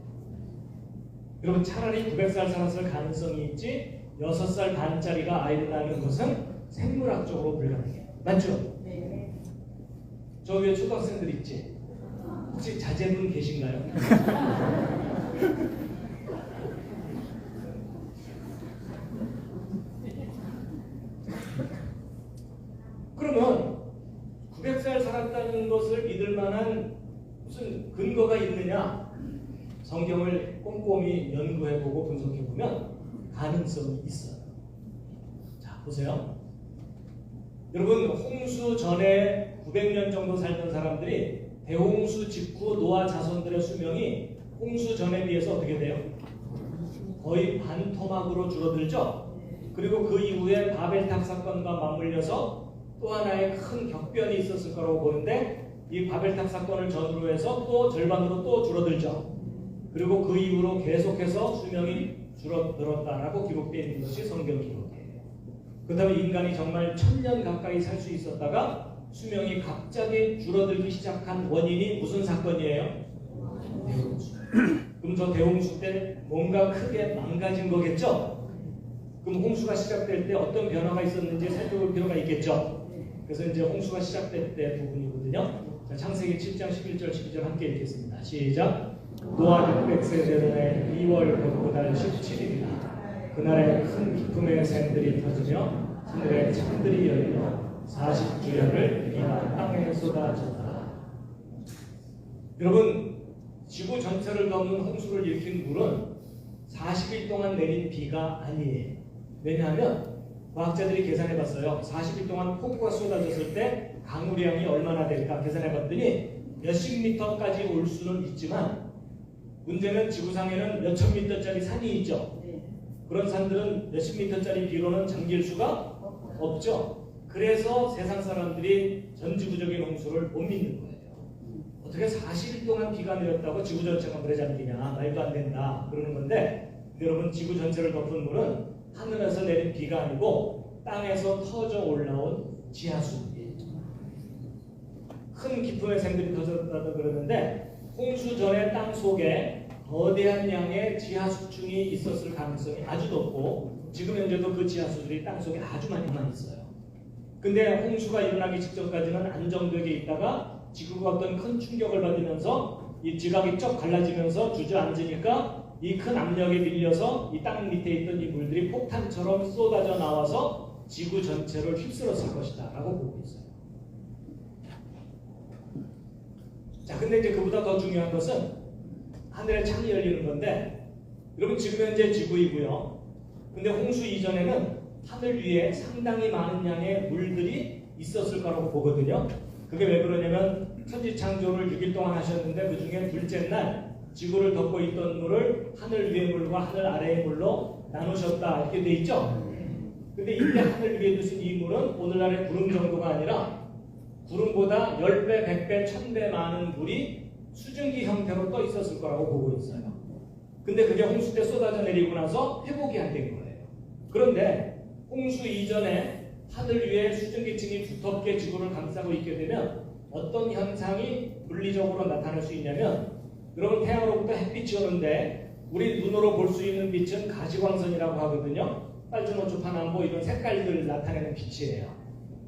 [SPEAKER 4] 여러분 차라리 900살 살았을 가능성이 있지 6살 반짜리가 아이를 낳는 것은 생물학적으로 불가능해요. 맞죠?
[SPEAKER 5] 네.
[SPEAKER 4] 저 위에 초등학생들 있지? 혹시 자제분 계신가요? 그러면 900살 살았다는 것을 믿을 만한 무슨 근거가 있느냐? 성경을 꼼꼼히 연구해보고 분석해보면 가능성이 있어요. 자, 보세요. 여러분, 홍수 전에 900년 정도 살던 사람들이 대홍수 직후 노아 자손들의 수명이 홍수 전에 비해서 어떻게 돼요? 거의 반토막으로 줄어들죠? 그리고 그 이후에 바벨탑 사건과 맞물려서 또 하나의 큰 격변이 있었을 거라고 보는데 이 바벨탑 사건을 전후로 해서 또 절반으로 또 줄어들죠. 그리고 그 이후로 계속해서 수명이 줄어들었다라고 기록되어 있는 것이 성경 기록이에요. 그 다음에 인간이 정말 1000년 가까이 살 수 있었다가 수명이 갑자기 줄어들기 시작한 원인이 무슨 사건이에요? 대홍수. 그럼 저 대홍수 때 뭔가 크게 망가진 거겠죠? 그럼 홍수가 시작될 때 어떤 변화가 있었는지 살펴볼 필요가 있겠죠? 그래서 이제 홍수가 시작될 때 부분이거든요. 자, 창세기 7장 11절 12절 함께 읽겠습니다. 시작. 노아 600세 되는 2월 그달 17일이다. 그날에 큰 기쁨의 샘들이 터지며 하늘의 창들이 열려 40주야를 비가 땅에 쏟아졌다. 여러분, 지구 전체를 덮는 홍수를 일으킨 물은 40일 동안 내린 비가 아니에요. 왜냐하면 과학자들이 계산해봤어요. 40일 동안 폭우가 쏟아졌을 때 강우량이 얼마나 될까 계산해봤더니 몇십 미터까지 올 수는 있지만 문제는 지구상에는 몇천 미터짜리 산이 있죠. 그런 산들은 몇십 미터짜리 비로는 잠길 수가 없죠. 그래서 세상 사람들이 전지구적인 홍수를 못 믿는 거예요. 어떻게 40일 동안 비가 내렸다고 지구 전체가 물에 잠기냐, 말도 안 된다 그러는 건데, 여러분 지구 전체를 덮은 물은 하늘에서 내린 비가 아니고 땅에서 터져 올라온 지하수입니다. 큰 기쁨의 샘들이 터졌다고 그러는데 홍수 전에 땅 속에 거대한 양의 지하수층이 있었을 가능성이 아주 높고 지금 현재도 그 지하수들이 땅 속에 아주 많이 있어요. 근데 홍수가 일어나기 직전까지는 안정되게 있다가 지구가 어떤 큰 충격을 받으면서 이 지각이 쩍 갈라지면서 주저앉으니까 이 큰 압력에 밀려서 이 땅 밑에 있던 이 물들이 폭탄처럼 쏟아져 나와서 지구 전체를 휩쓸었을 것이다 라고 보고 있어요. 자, 근데 이제 그보다 더 중요한 것은 하늘에 창이 열리는 건데, 여러분 지금 현재 지구이고요. 근데 홍수 이전에는 하늘 위에 상당히 많은 양의 물들이 있었을 거라고 보거든요. 그게 왜 그러냐면 천지창조를 6일 동안 하셨는데 그 중에 둘째 날 지구를 덮고 있던 물을 하늘 위의 물과 하늘 아래의 물로 나누셨다 이렇게 돼 있죠. 근데 이때 하늘 위에 두신 이 물은 오늘날의 구름 정도가 아니라 구름보다 10배, 100배, 1000배 많은 물이 수증기 형태로 떠 있었을 거라고 보고 있어요. 근데 그게 홍수 때 쏟아져 내리고 나서 회복이 안 된 거예요. 그런데 홍수 이전에 하늘 위에 수증기층이 두텁게 지구를 감싸고 있게 되면 어떤 현상이 물리적으로 나타날 수 있냐면, 여러분 태양으로부터 햇빛이 오는데 우리 눈으로 볼 수 있는 빛은 가시광선이라고 하거든요. 빨주노초 파남보 이런 색깔들 나타내는 빛이에요.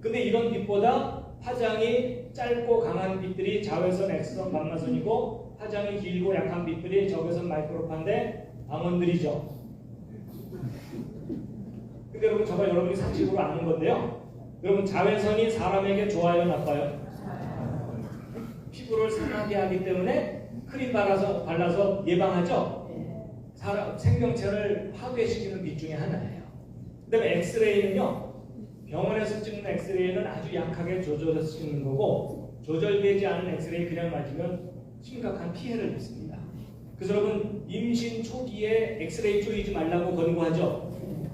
[SPEAKER 4] 근데 이런 빛보다 파장이 짧고 강한 빛들이 자외선, X선, 감마선이고 파장이 길고 약한 빛들이 적외선, 마이크로파인데 암원들이죠. 근데 여러분 저가 여러분이 상식으로 아는 건데요. 여러분 자외선이 사람에게 좋아요, 나빠요? 피부를 상하게 하기 때문에 크림 발라서 예방하죠. 생명체를 파괴시키는 빛 중에 하나예요. 그다음에 엑스레이는요. 병원에서 찍는 엑스레이는 아주 약하게 조절해서 찍는 거고 조절되지 않은 엑스레이 그냥 맞으면 심각한 피해를 입습니다. 그래서 여러분 임신 초기에 엑스레이 쪼이지 말라고 권고하죠.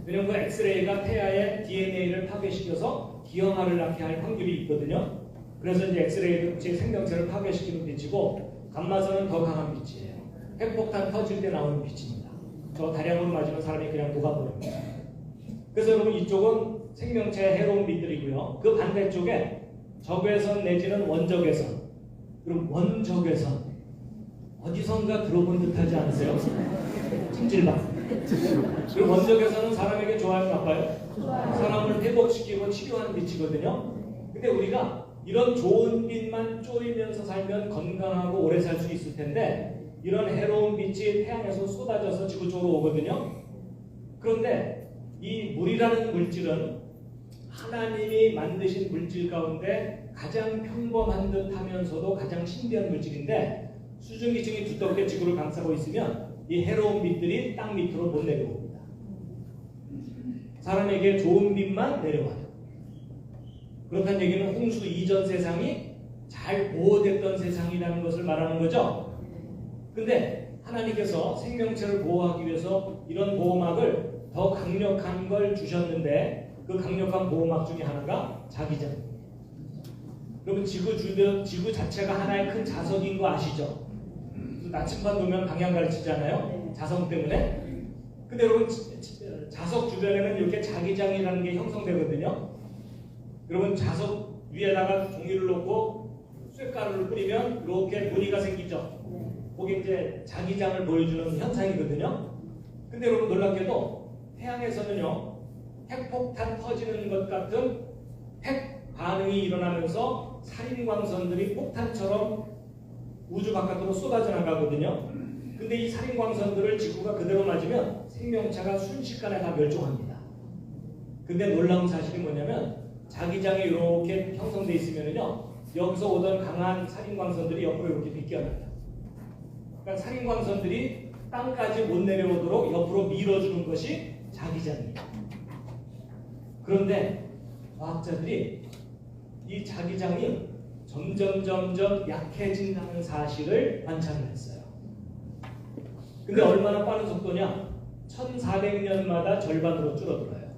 [SPEAKER 4] 왜냐하면 그 엑스레이가 태아의 DNA를 파괴시켜서 기형아를 낳게 할 확률이 있거든요. 그래서 이제 엑스레이는 제 생명체를 파괴시키는 빛이고 감마선은 더 강한 빛이에요. 핵폭탄 터질 때 나오는 빛입니다. 저 다량으로 맞으면 사람이 그냥 녹아버립니다. 그래서 여러분 이쪽은 생명체의 해로운 빛들이고요. 그 반대쪽에 적외선 내지는 원적외선. 그럼 원적외선 어디선가 들어본 듯하지 않으세요? 찜질방. 그리고 원적외선은 사람에게 좋아요, 나빠요? 사람을 회복시키고 치료하는 빛이거든요. 근데 우리가 이런 좋은 빛만 쪼이면서 살면 건강하고 오래 살 수 있을 텐데 이런 해로운 빛이 태양에서 쏟아져서 지구 쪽으로 오거든요. 그런데 이 물이라는 물질은 하나님이 만드신 물질 가운데 가장 평범한 듯 하면서도 가장 신비한 물질인데 수증기층이 두껍게 지구를 감싸고 있으면 이 해로운 빛들이 땅 밑으로 못 내려옵니다. 사람에게 좋은 빛만 내려와요. 그렇다는 얘기는 홍수 이전 세상이 잘 보호됐던 세상이라는 것을 말하는 거죠. 근데 하나님께서 생명체를 보호하기 위해서 이런 보호막을 더 강력한 걸 주셨는데 그 강력한 보호막 중에 하나가 자기장입니다. 여러분 지구 자체가 하나의 큰 자석인 거 아시죠? 나침반 놓으면 방향 가르치잖아요. 자석 때문에. 근데 여러분 자석 주변에는 이렇게 자기장이라는 게 형성되거든요. 여러분 자석 위에다가 종이를 놓고 쇳가루를 뿌리면 이렇게 무늬가 생기죠. 그게 이제 자기장을 보여주는 현상이거든요. 근데 여러분 놀랍게도 태양에서는요 핵폭탄 터지는 것 같은 핵 반응이 일어나면서 살인광선들이 폭탄처럼 우주 바깥으로 쏟아져 나가거든요. 근데 이 살인광선들을 지구가 그대로 맞으면 생명체가 순식간에 다 멸종합니다. 근데 놀라운 사실이 뭐냐면 자기장이 이렇게 형성되어 있으면요 여기서 오던 강한 살인광선들이 옆으로 이렇게 비껴나요. 그러니까 살인광선들이 땅까지 못 내려오도록 옆으로 밀어주는 것이 자기장이에요. 그런데 과학자들이 이 자기장이 점점 약해진다는 사실을 관찰을 했어요. 근데 얼마나 빠른 속도냐? 1400년마다 절반으로 줄어들어요.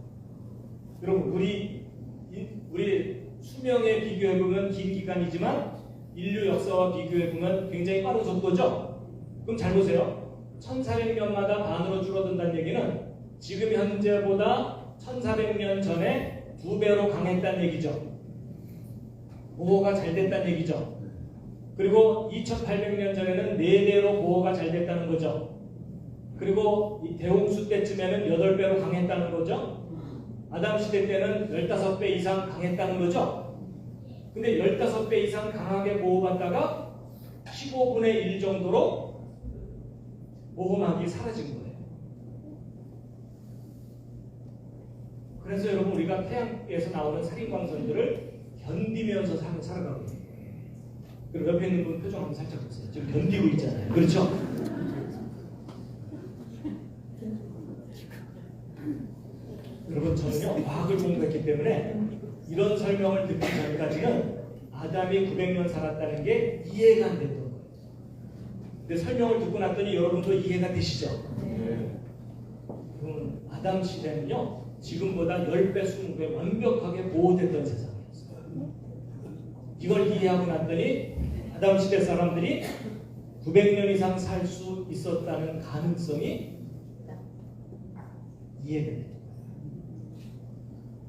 [SPEAKER 4] 여러분 우리 수명에 비교해보면 긴 기간이지만 인류 역사와 비교해보면 굉장히 빠른 속도죠? 그럼 잘 보세요. 1400년마다 반으로 줄어든다는 얘기는 지금 현재보다 1400년 전에 2배로 강했다는 얘기죠. 보호가 잘 됐다는 얘기죠. 그리고 2800년 전에는 4배로 보호가 잘 됐다는 거죠. 그리고 이 대홍수 때쯤에는 8배로 강했다는 거죠. 아담 시대 때는 15배 이상 강했다는 거죠. 근데 15배 이상 강하게 보호받다가 15분의 1 정도로 보호막이 사라진 거예요. 그래서 여러분 우리가 태양에서 나오는 살인광선들을 견디면서 살아가고 있는 거예요. 그리고 옆에 있는 분 표정 한번 살짝 보세요. 지금 견디고 있잖아요. 그렇죠? 여러분 저는요 과학을 공부했기 때문에 이런 설명을 듣기 전까지는 아담이 900년 살았다는 게 이해가 안 됐던 거예요. 근데 설명을 듣고 났더니 여러분도 이해가 되시죠? 그럼 아담 시대는요 지금보다 10배, 20배 완벽하게 보호됐던 세상이었어요. 이걸 이해하고 났더니 아담 시대 사람들이 900년 이상 살 수 있었다는 가능성이 이해가 돼요.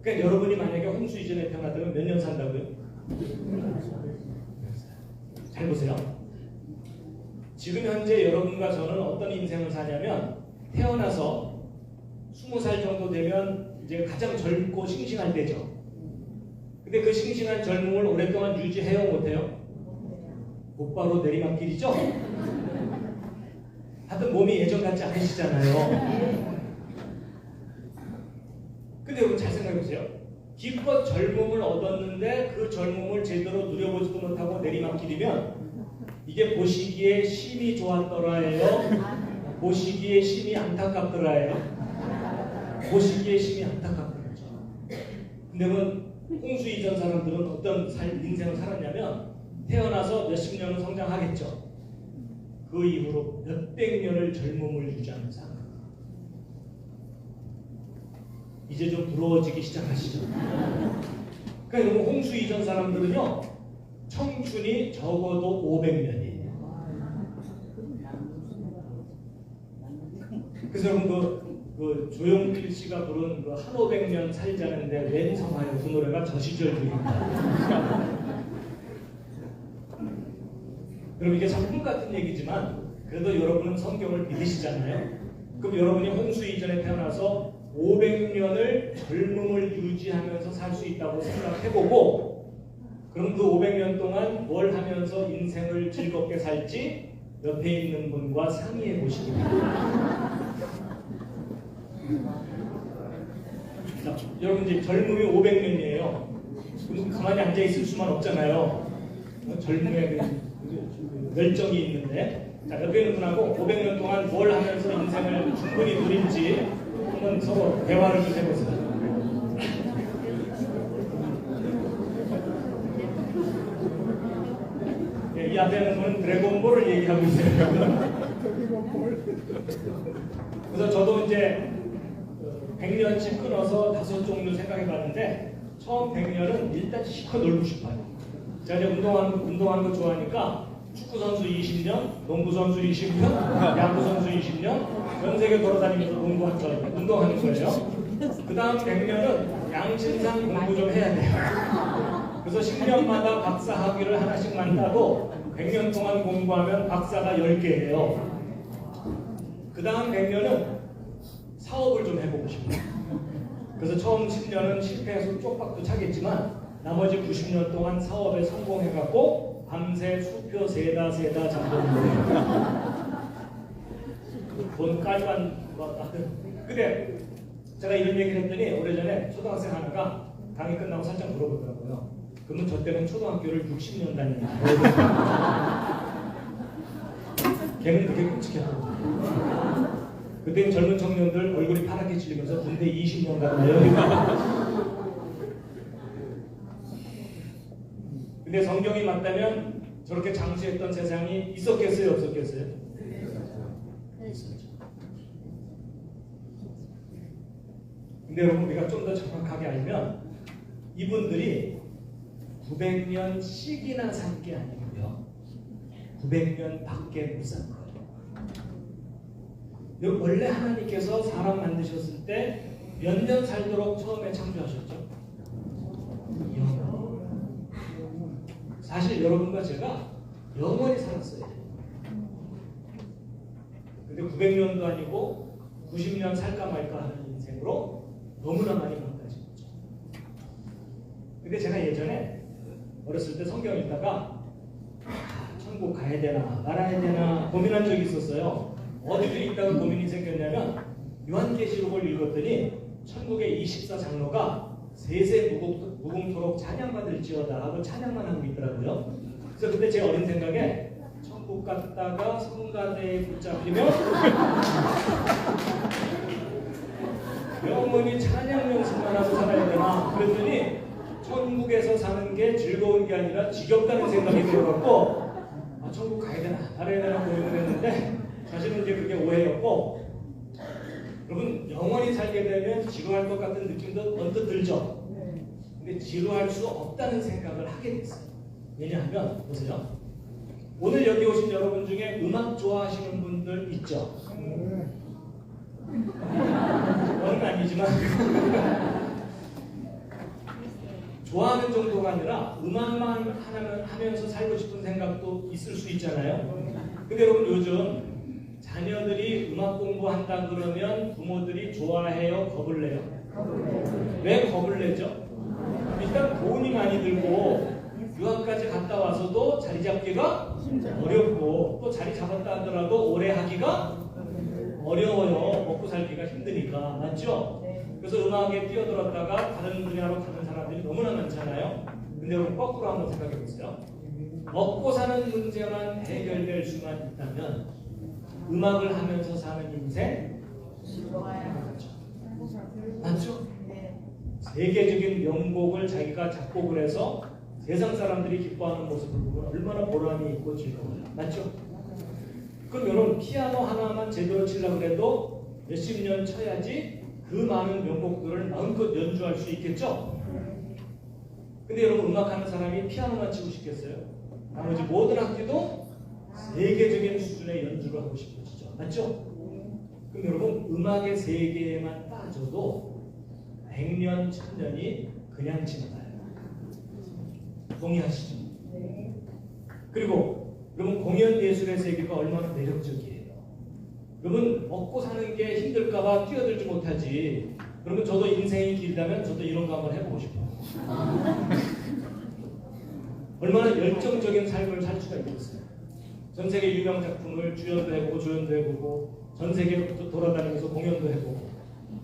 [SPEAKER 4] 그러니까 여러분이 만약에 홍수 이전에 태어났다면 몇 년 산다고요? 잘 보세요. 지금 현재 여러분과 저는 어떤 인생을 사냐면 태어나서 20살 정도 되면 이제 가장 젊고 싱싱할 때죠. 근데 그 싱싱한 젊음을 오랫동안 유지해요, 못해요? 곧바로 내리막길이죠? 하여튼 몸이 예전 같지 않으시잖아요. 근데 여러분 잘 생각해보세요. 기껏 젊음을 얻었는데 그 젊음을 제대로 누려보지도 못하고 내리막길이면 이게 보시기에 심이 좋았더라예요? 보시기에 심이 안타깝더라예요? 보시기에 심이 안타깝더라죠. 근데 홍수 이전 사람들은 어떤 인생을 살았냐면 태어나서 몇십 년은 성장하겠죠. 그 이후로 몇백 년을 젊음을 유지하면서 한 거예요. 이제 좀 부러워지기 시작하시죠. 그러니까 여러분 홍수 이전 사람들은요 청춘이 적어도 500년이에요. 그래서 여러분 그 조용필 씨가 부른 그 한 500년 살자는데 웬 성화요 그 노래가 저 시절 유행입니다. 여러분 이게 참 꿈 같은 얘기지만 그래도 여러분은 성경을 믿으시잖아요. 그럼 여러분이 홍수 이전에 태어나서 500년을 젊음을 유지하면서 살 수 있다고 생각해보고 그럼 그 500년 동안 뭘 하면서 인생을 즐겁게 살지 옆에 있는 분과 상의해 보시기 바랍니다. 여러분 이제 젊음이 500년이에요. 가만히 앉아 있을 수만 없잖아요. 젊음에 열정이 있는데 자, 옆에 있는 분하고 500년 동안 뭘 하면서 인생을 충분히 누릴지 한번 서로 대화를 좀 해보세요. 네, 이 앞에 있는 분은 드래곤볼을 얘기하고 있어요. 그래서 저도 이제 100년씩 끊어서 5종류 생각해봤는데 처음 100년은 일단 실컷 놀고 싶어요. 제가 이제 운동하는 거 좋아하니까 축구선수 20년, 농구선수 20년, 야구선수 20년, 전 세계 돌아다니면서 운동하는 거예요. 그 다음 100년은 양심상 공부 좀 해야 돼요. 그래서 10년마다 박사 학위를 하나씩만 따고 100년 동안 공부하면 박사가 10개예요. 그 다음 100년은 사업을 좀 해보고 싶어요. 그래서 처음 10년은 실패해서 쪽박도 차겠지만 나머지 90년 동안 사업에 성공해갖고 밤새 수표 세다 잡는 거예요. 돈 깔만 하든. 근데 제가 이런 얘기를 했더니 오래전에 초등학생 하나가 강의 끝나고 살짝 물어보더라고요. 그러면 저 때는 초등학교를 60년 다녔는데 걔는 그게 끔찍했거든요. 그때 젊은 청년들 얼굴이 파랗게 질리면서 군대 20년 갔나요? 근데 성경이 맞다면 저렇게 장수했던 세상이 있었겠어요? 없었겠어요? 있었죠. 근데 여러분 우리가 좀 더 정확하게 알면 이분들이 900년씩이나 산 게 아니고요. 900년 밖에 못 산 거예요. 원래 하나님께서 사람 만드셨을 때 몇 년 살도록 처음에 창조하셨죠? 사실 여러분과 제가 영원히 살았어요. 근데 900년도 아니고 90년 살까 말까 하는 인생으로 너무나 많이 망가진 거죠. 근데 제가 예전에 어렸을 때 성경 읽다가 천국 가야 되나 말아야 되나 고민한 적이 있었어요. 어디를 읽다가 고민이 생겼냐면 요한계시록을 읽었더니 천국의 24장로가 세세 무궁토록 찬양받을지어다 하고 찬양만 하고 있더라고요. 그래서 그때 제 어린 생각에 천국 갔다가 성가대에 붙잡히면 영원히 찬양 연습만 하고 살아야 되나 그랬더니 천국에서 사는 게 즐거운 게 아니라 지겹다는 생각이 들어갖고 천국 가야 되나 말아야 되나 고민을 했는데 사실은 이제 그게 오해였고 여러분 영원히 살게 되면 지루할 것 같은 느낌도 언뜻 들죠. 근데 지루할 수 없다는 생각을 하게 됐어요. 왜냐하면 보세요. 오늘 여기 오신 여러분 중에 음악 좋아하시는 분들 있죠? 저는 아니지만 좋아하는 정도가 아니라 음악만 하면서 살고 싶은 생각도 있을 수 있잖아요. 근데 여러분 요즘 자녀들이 음악 공부한다 그러면 부모들이 좋아해요? 겁을 내요? 왜 겁을 내죠? 일단 돈이 많이 들고 유학까지 갔다 와서도 자리 잡기가 어렵고 또 자리 잡았다 하더라도 오래 하기가 어려워요. 먹고 살기가 힘드니까. 맞죠? 그래서 음악에 뛰어들었다가 다른 분야로 가는 사람들이 너무나 많잖아요. 근데 여러분 거꾸로 한번 생각해 보세요. 먹고 사는 문제만 해결될 수만 있다면 음악을 하면서 사는 인생 맞죠? 세계적인 명곡을 자기가 작곡을 해서 세상 사람들이 기뻐하는 모습을 보면 얼마나 보람이 있고 즐거워요. 맞죠? 그럼 여러분 피아노 하나만 제대로 치려고 해도 몇십 년 쳐야지 그 많은 명곡들을 마음껏 연주할 수 있겠죠? 근데 여러분 음악하는 사람이 피아노만 치고 싶겠어요? 나머지 모든 악기도 세계적인 수준의 연주를 하고 싶으시죠? 맞죠? 그럼 여러분 음악의 세계에만 빠져도 100년, 1000년이 그냥 지나가요. 동의하시죠? 그리고 여러분 공연 예술의 세계가 얼마나 매력적이에요. 여러분 먹고 사는 게 힘들까봐 뛰어들지 못하지. 그러면 저도 인생이 길다면 저도 이런 거 한번 해보고 싶어요. 얼마나 열정적인 삶을 살 수가 있겠어요. 전 세계 유명 작품을 주연도 해보고 조연도 해보고 전 세계 돌아다니면서 공연도 해보고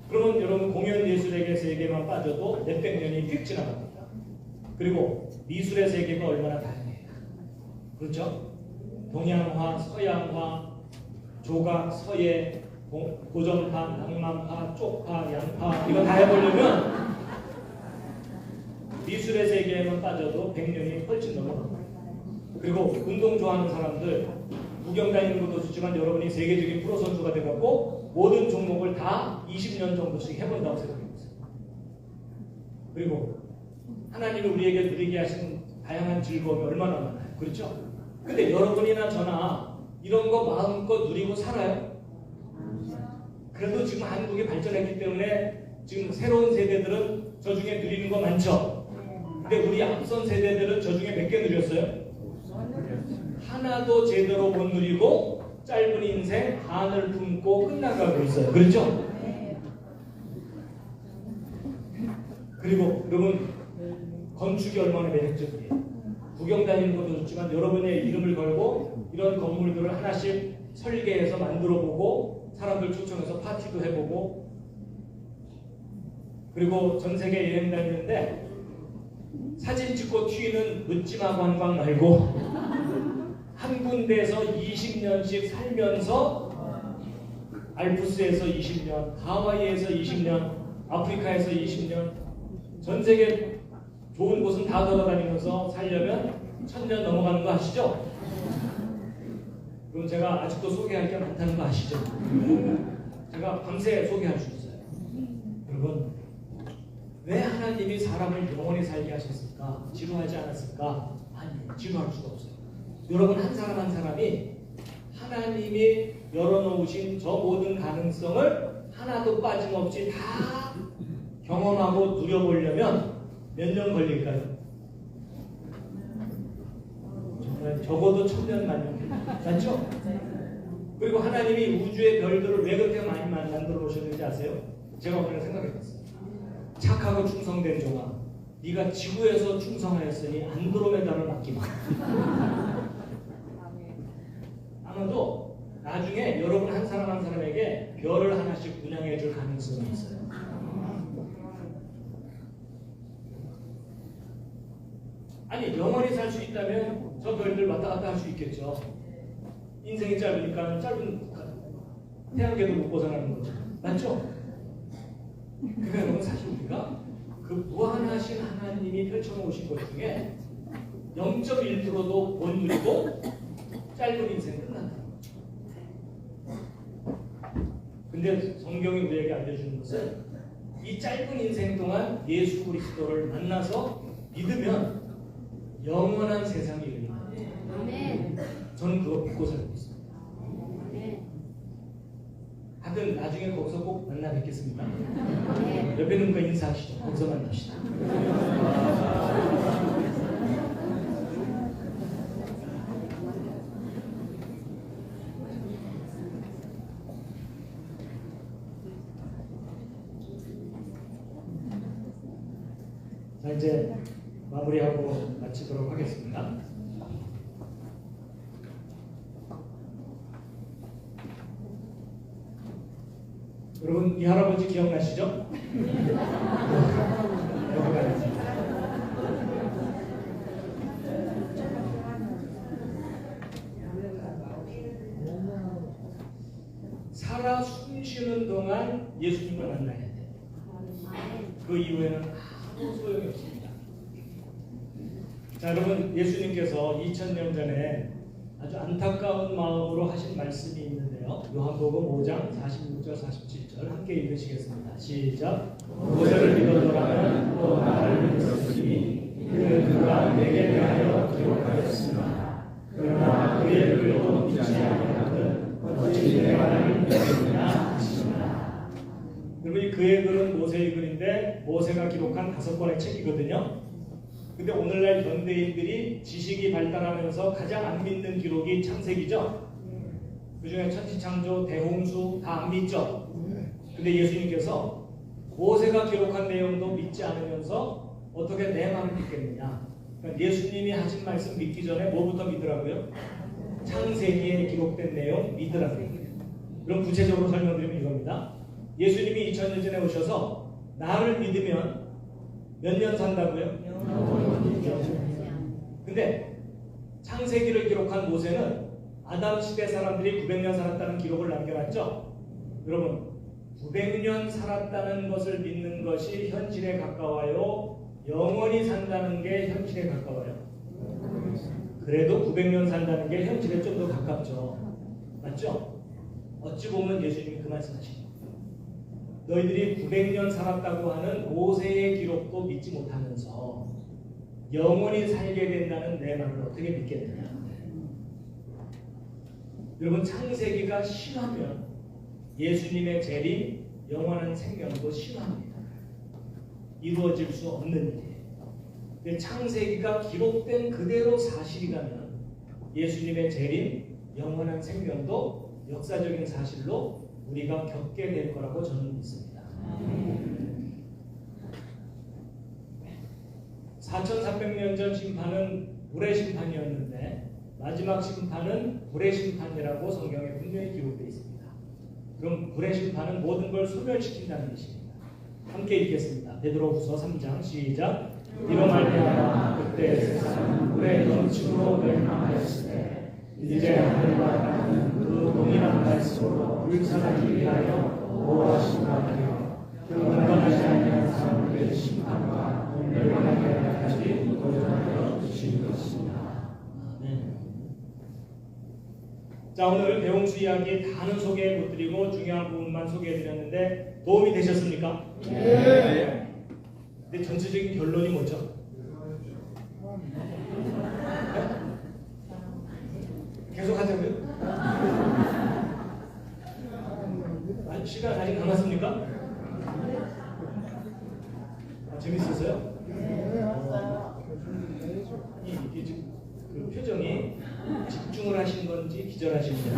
[SPEAKER 4] 그러면 여러분 공연 예술의 세계만 빠져도 몇백 년이 휙 지나갑니다. 그리고 미술의 세계가 얼마나 다양해요. 그렇죠? 동양화, 서양화, 조각, 서예, 고전파, 낭만파, 쪽파, 양파 이거 다 해보려면 미술의 세계에만 빠져도 100년이 훨씬 넘어갑니다. 그리고 운동 좋아하는 사람들 구경 다니는 것도 좋지만 여러분이 세계적인 프로 선수가 돼갖고 모든 종목을 다 20년 정도씩 해본다고 생각해보세요. 그리고 하나님이 우리에게 누리게 하신 다양한 즐거움이 얼마나 많아요. 그렇죠? 근데 여러분이나 저나 이런 거 마음껏 누리고 살아요. 그래도 지금 한국이 발전했기 때문에 지금 새로운 세대들은 저 중에 누리는 거 많죠. 근데 우리 앞선 세대들은 저 중에 몇 개 누렸어요? 하나도 제대로 못 누리고 짧은 인생 한을 품고 끝나가고 있어요. 그렇죠? 그리고 여러분 건축이 얼마나 매력적이에요. 구경 다니는 것도 좋지만 여러분의 이름을 걸고 이런 건물들을 하나씩 설계해서 만들어보고 사람들 초청해서 파티도 해보고 그리고 전 세계 여행 다니는데 사진 찍고 튀는 묻지마 관광 말고 한 군데에서 20년씩 살면서 알프스에서 20년, 하와이에서 20년, 아프리카에서 20년 전 세계 좋은 곳은 다 돌아다니면서 살려면 1000년 넘어가는 거 아시죠? 그럼 제가 아직도 소개할 게 많다는 거 아시죠? 제가 밤새 소개할 수 있어요. 여러분 왜 하나님이 사람을 영원히 살게 하셨을까? 지루하지 않았을까? 아니, 지루할 수가 없어요. 여러분 한 사람 한 사람이 하나님이 열어놓으신 저 모든 가능성을 하나도 빠짐없이 다 경험하고 누려보려면 몇 년 걸릴까요? 정말 적어도 1000년 만년 맞죠? 그리고 하나님이 우주의 별들을 왜 그렇게 많이 만들어 놓으셨는지 아세요? 제가 오늘 생각해봤어요. 착하고 충성된 종아, 네가 지구에서 충성하였으니 안드로메다를 맡기마. 아마도 나중에 여러분 한 사람 한 사람에게 별을 하나씩 분양해 줄 가능성이 있어요. 아니 영원히 살 수 있다면 저 별들 왔다 갔다 할 수 있겠죠. 인생이 짧으니까 짧은 태양계도 못 벗어나는 거죠. 맞죠? 그러니까 여러분 사실 우리가 그 무한하신 하나님이 펼쳐놓으신 것 중에 0.1%도 못 누리고 짧은 인생 끝난다는 거죠. 근데 성경이 우리에게 알려주는 것은 이 짧은 인생 동안 예수 그리스도를 만나서 믿으면 영원한 세상이 열립니다. 저는 그거 믿고 살고 있습니다. 하여튼 나중에 거기서 꼭 만나 뵙겠습니다. 옆에 있는 분 인사하시죠. 거기서 만납시다. 자 이제 마무리하고 마치도록 하겠습니다. 여러분 이 할아버지 기억나시죠? 살아 숨쉬는 동안 예수님을 만나야 돼. 그 이후에는 아무 소용이 없습니다. 자, 여러분 예수님께서 2000년 전에 아주 안타까운 마음으로 하신 말씀이 있는데요. 요한복음 5장 46절 47절 함께 읽으시겠습니다. 시작. 모세를 믿었더라면 또 나를 믿었으니 이는 그가 내게 대하여 기록하였으나 그러나 그의 글도 믿지 아니하거든 어찌 내가 나를 믿었느냐 하시니라. 여러분 이 그의 글은 모세의 글인데 모세가 기록한 5권의 책이거든요. 근데 오늘날 현대인들이 지식이 발달하면서 가장 안 믿는 기록이 창세기죠. 그중에 천지창조, 대홍수 다 안 믿죠. 근데 예수님께서 모세가 기록한 내용도 믿지 않으면서 어떻게 내 말을 믿겠느냐. 그러니까 예수님이 하신 말씀 믿기 전에 뭐부터 믿으라고요? 창세기에 기록된 내용 믿으라고요. 그럼 구체적으로 설명드리면 이겁니다. 예수님이 2000년 전에 오셔서 나를 믿으면 몇 년 산다고요? 근데 창세기를 기록한 모세는 아담 시대 사람들이 900년 살았다는 기록을 남겨놨죠. 여러분 900년 살았다는 것을 믿는 것이 현실에 가까워요? 영원히 산다는 게 현실에 가까워요? 그래도 900년 산다는 게 현실에 좀 더 가깝죠. 맞죠? 어찌 보면 예수님이 그 말씀하시죠. 너희들이 900년 살았다고 하는 모세의 기록도 믿지 못하면서 영원히 살게 된다는 내 말을 어떻게 믿겠느냐. 여러분 창세기가 심하면 예수님의 재림, 영원한 생명도 심합니다. 이루어질 수 없는 일이에요. 근데 창세기가 기록된 그대로 사실이라면 예수님의 재림, 영원한 생명도 역사적인 사실로 우리가 겪게 될 거라고 저는 믿습니다. 4300년 전 심판은 불의 심판이었는데 마지막 심판은 불의 심판이라고 성경에 분명히 기록되어 있습니다. 그럼 불의 심판은 모든 걸 소멸시킨다는 뜻입니다. 함께 읽겠습니다. 베드로후서 3장 시작. 이로 말미암아 그때 세상은 불의 넘침으로 멸망하였을 때 이제 하늘과 땅은 그 동일한 말씀으로 불사하기 위하여 보호하신다 하여 그 건강하지 아니한 사람들의 심판과 멸망하게 하지 도전하여 주신 것입니다. 자, 오늘 대홍수 이야기 다는 소개 못 드리고 중요한 부분만 소개해 드렸는데 도움이 되셨습니까? 네. 근데 전체적인 결론이 뭐죠? 계속 하자고요? 시간 아직 남았습니까? 재밌었어요? 이게 지금 그 표정이 집중을 하신 건지 기절하신 건지.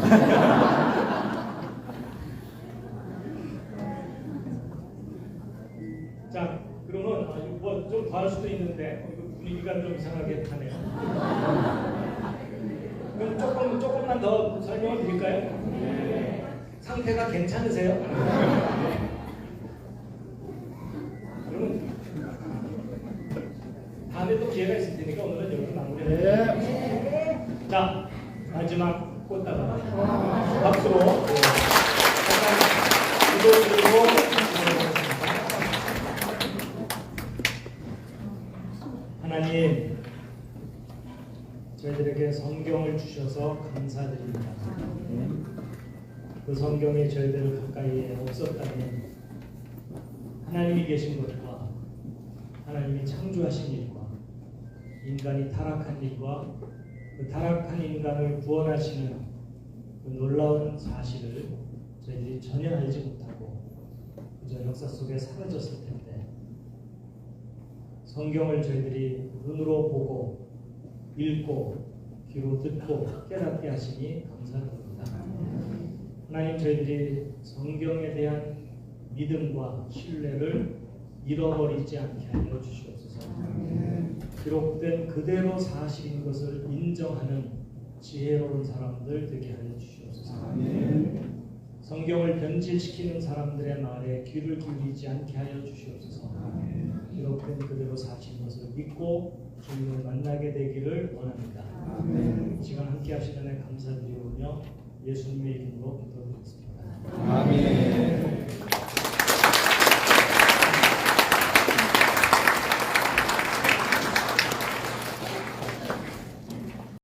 [SPEAKER 4] 자, 그러면 뭐 좀 더 할 수도 있는데 분위기가 좀 이상하게 하네요. 그럼 조금만 더 설명을 드릴까요? 상태가 괜찮으세요? 그러면 다음에 또 기회가 있을 테니까 오늘은 여기서 마무리해요. 자, 마지막 꽃다발 박수로 기도드리고 하나님, 저희들에게 성경을 주셔서 감사드립니다. 그 성경이 저희들 가까이에 없었다면 하나님이 계신 것과 하나님이 창조하신 일과 인간이 타락한 일과 그 타락한 인간을 구원하시는 그 놀라운 사실을 저희들이 전혀 알지 못하고 그저 역사 속에 사라졌을 텐데 성경을 저희들이 눈으로 보고 읽고 귀로 듣고 깨닫게 하시니 감사드립니다. 하나님, 저희들이 성경에 대한 믿음과 신뢰를 잃어버리지 않게 하여 주시옵소서. 기록된 그대로 사실인 것을 인정하는 지혜로운 사람들 되게 하여 주시옵소서. 성경을 변질시키는 사람들의 말에 귀를 기울이지 않게 하여 주시옵소서. 기록된 그대로 사실인 것을 믿고 주님을 만나게 되기를 원합니다. 이 시간 함께 하시는 애 감사드리오며 예수님의 이름으로 기도드리겠습니다.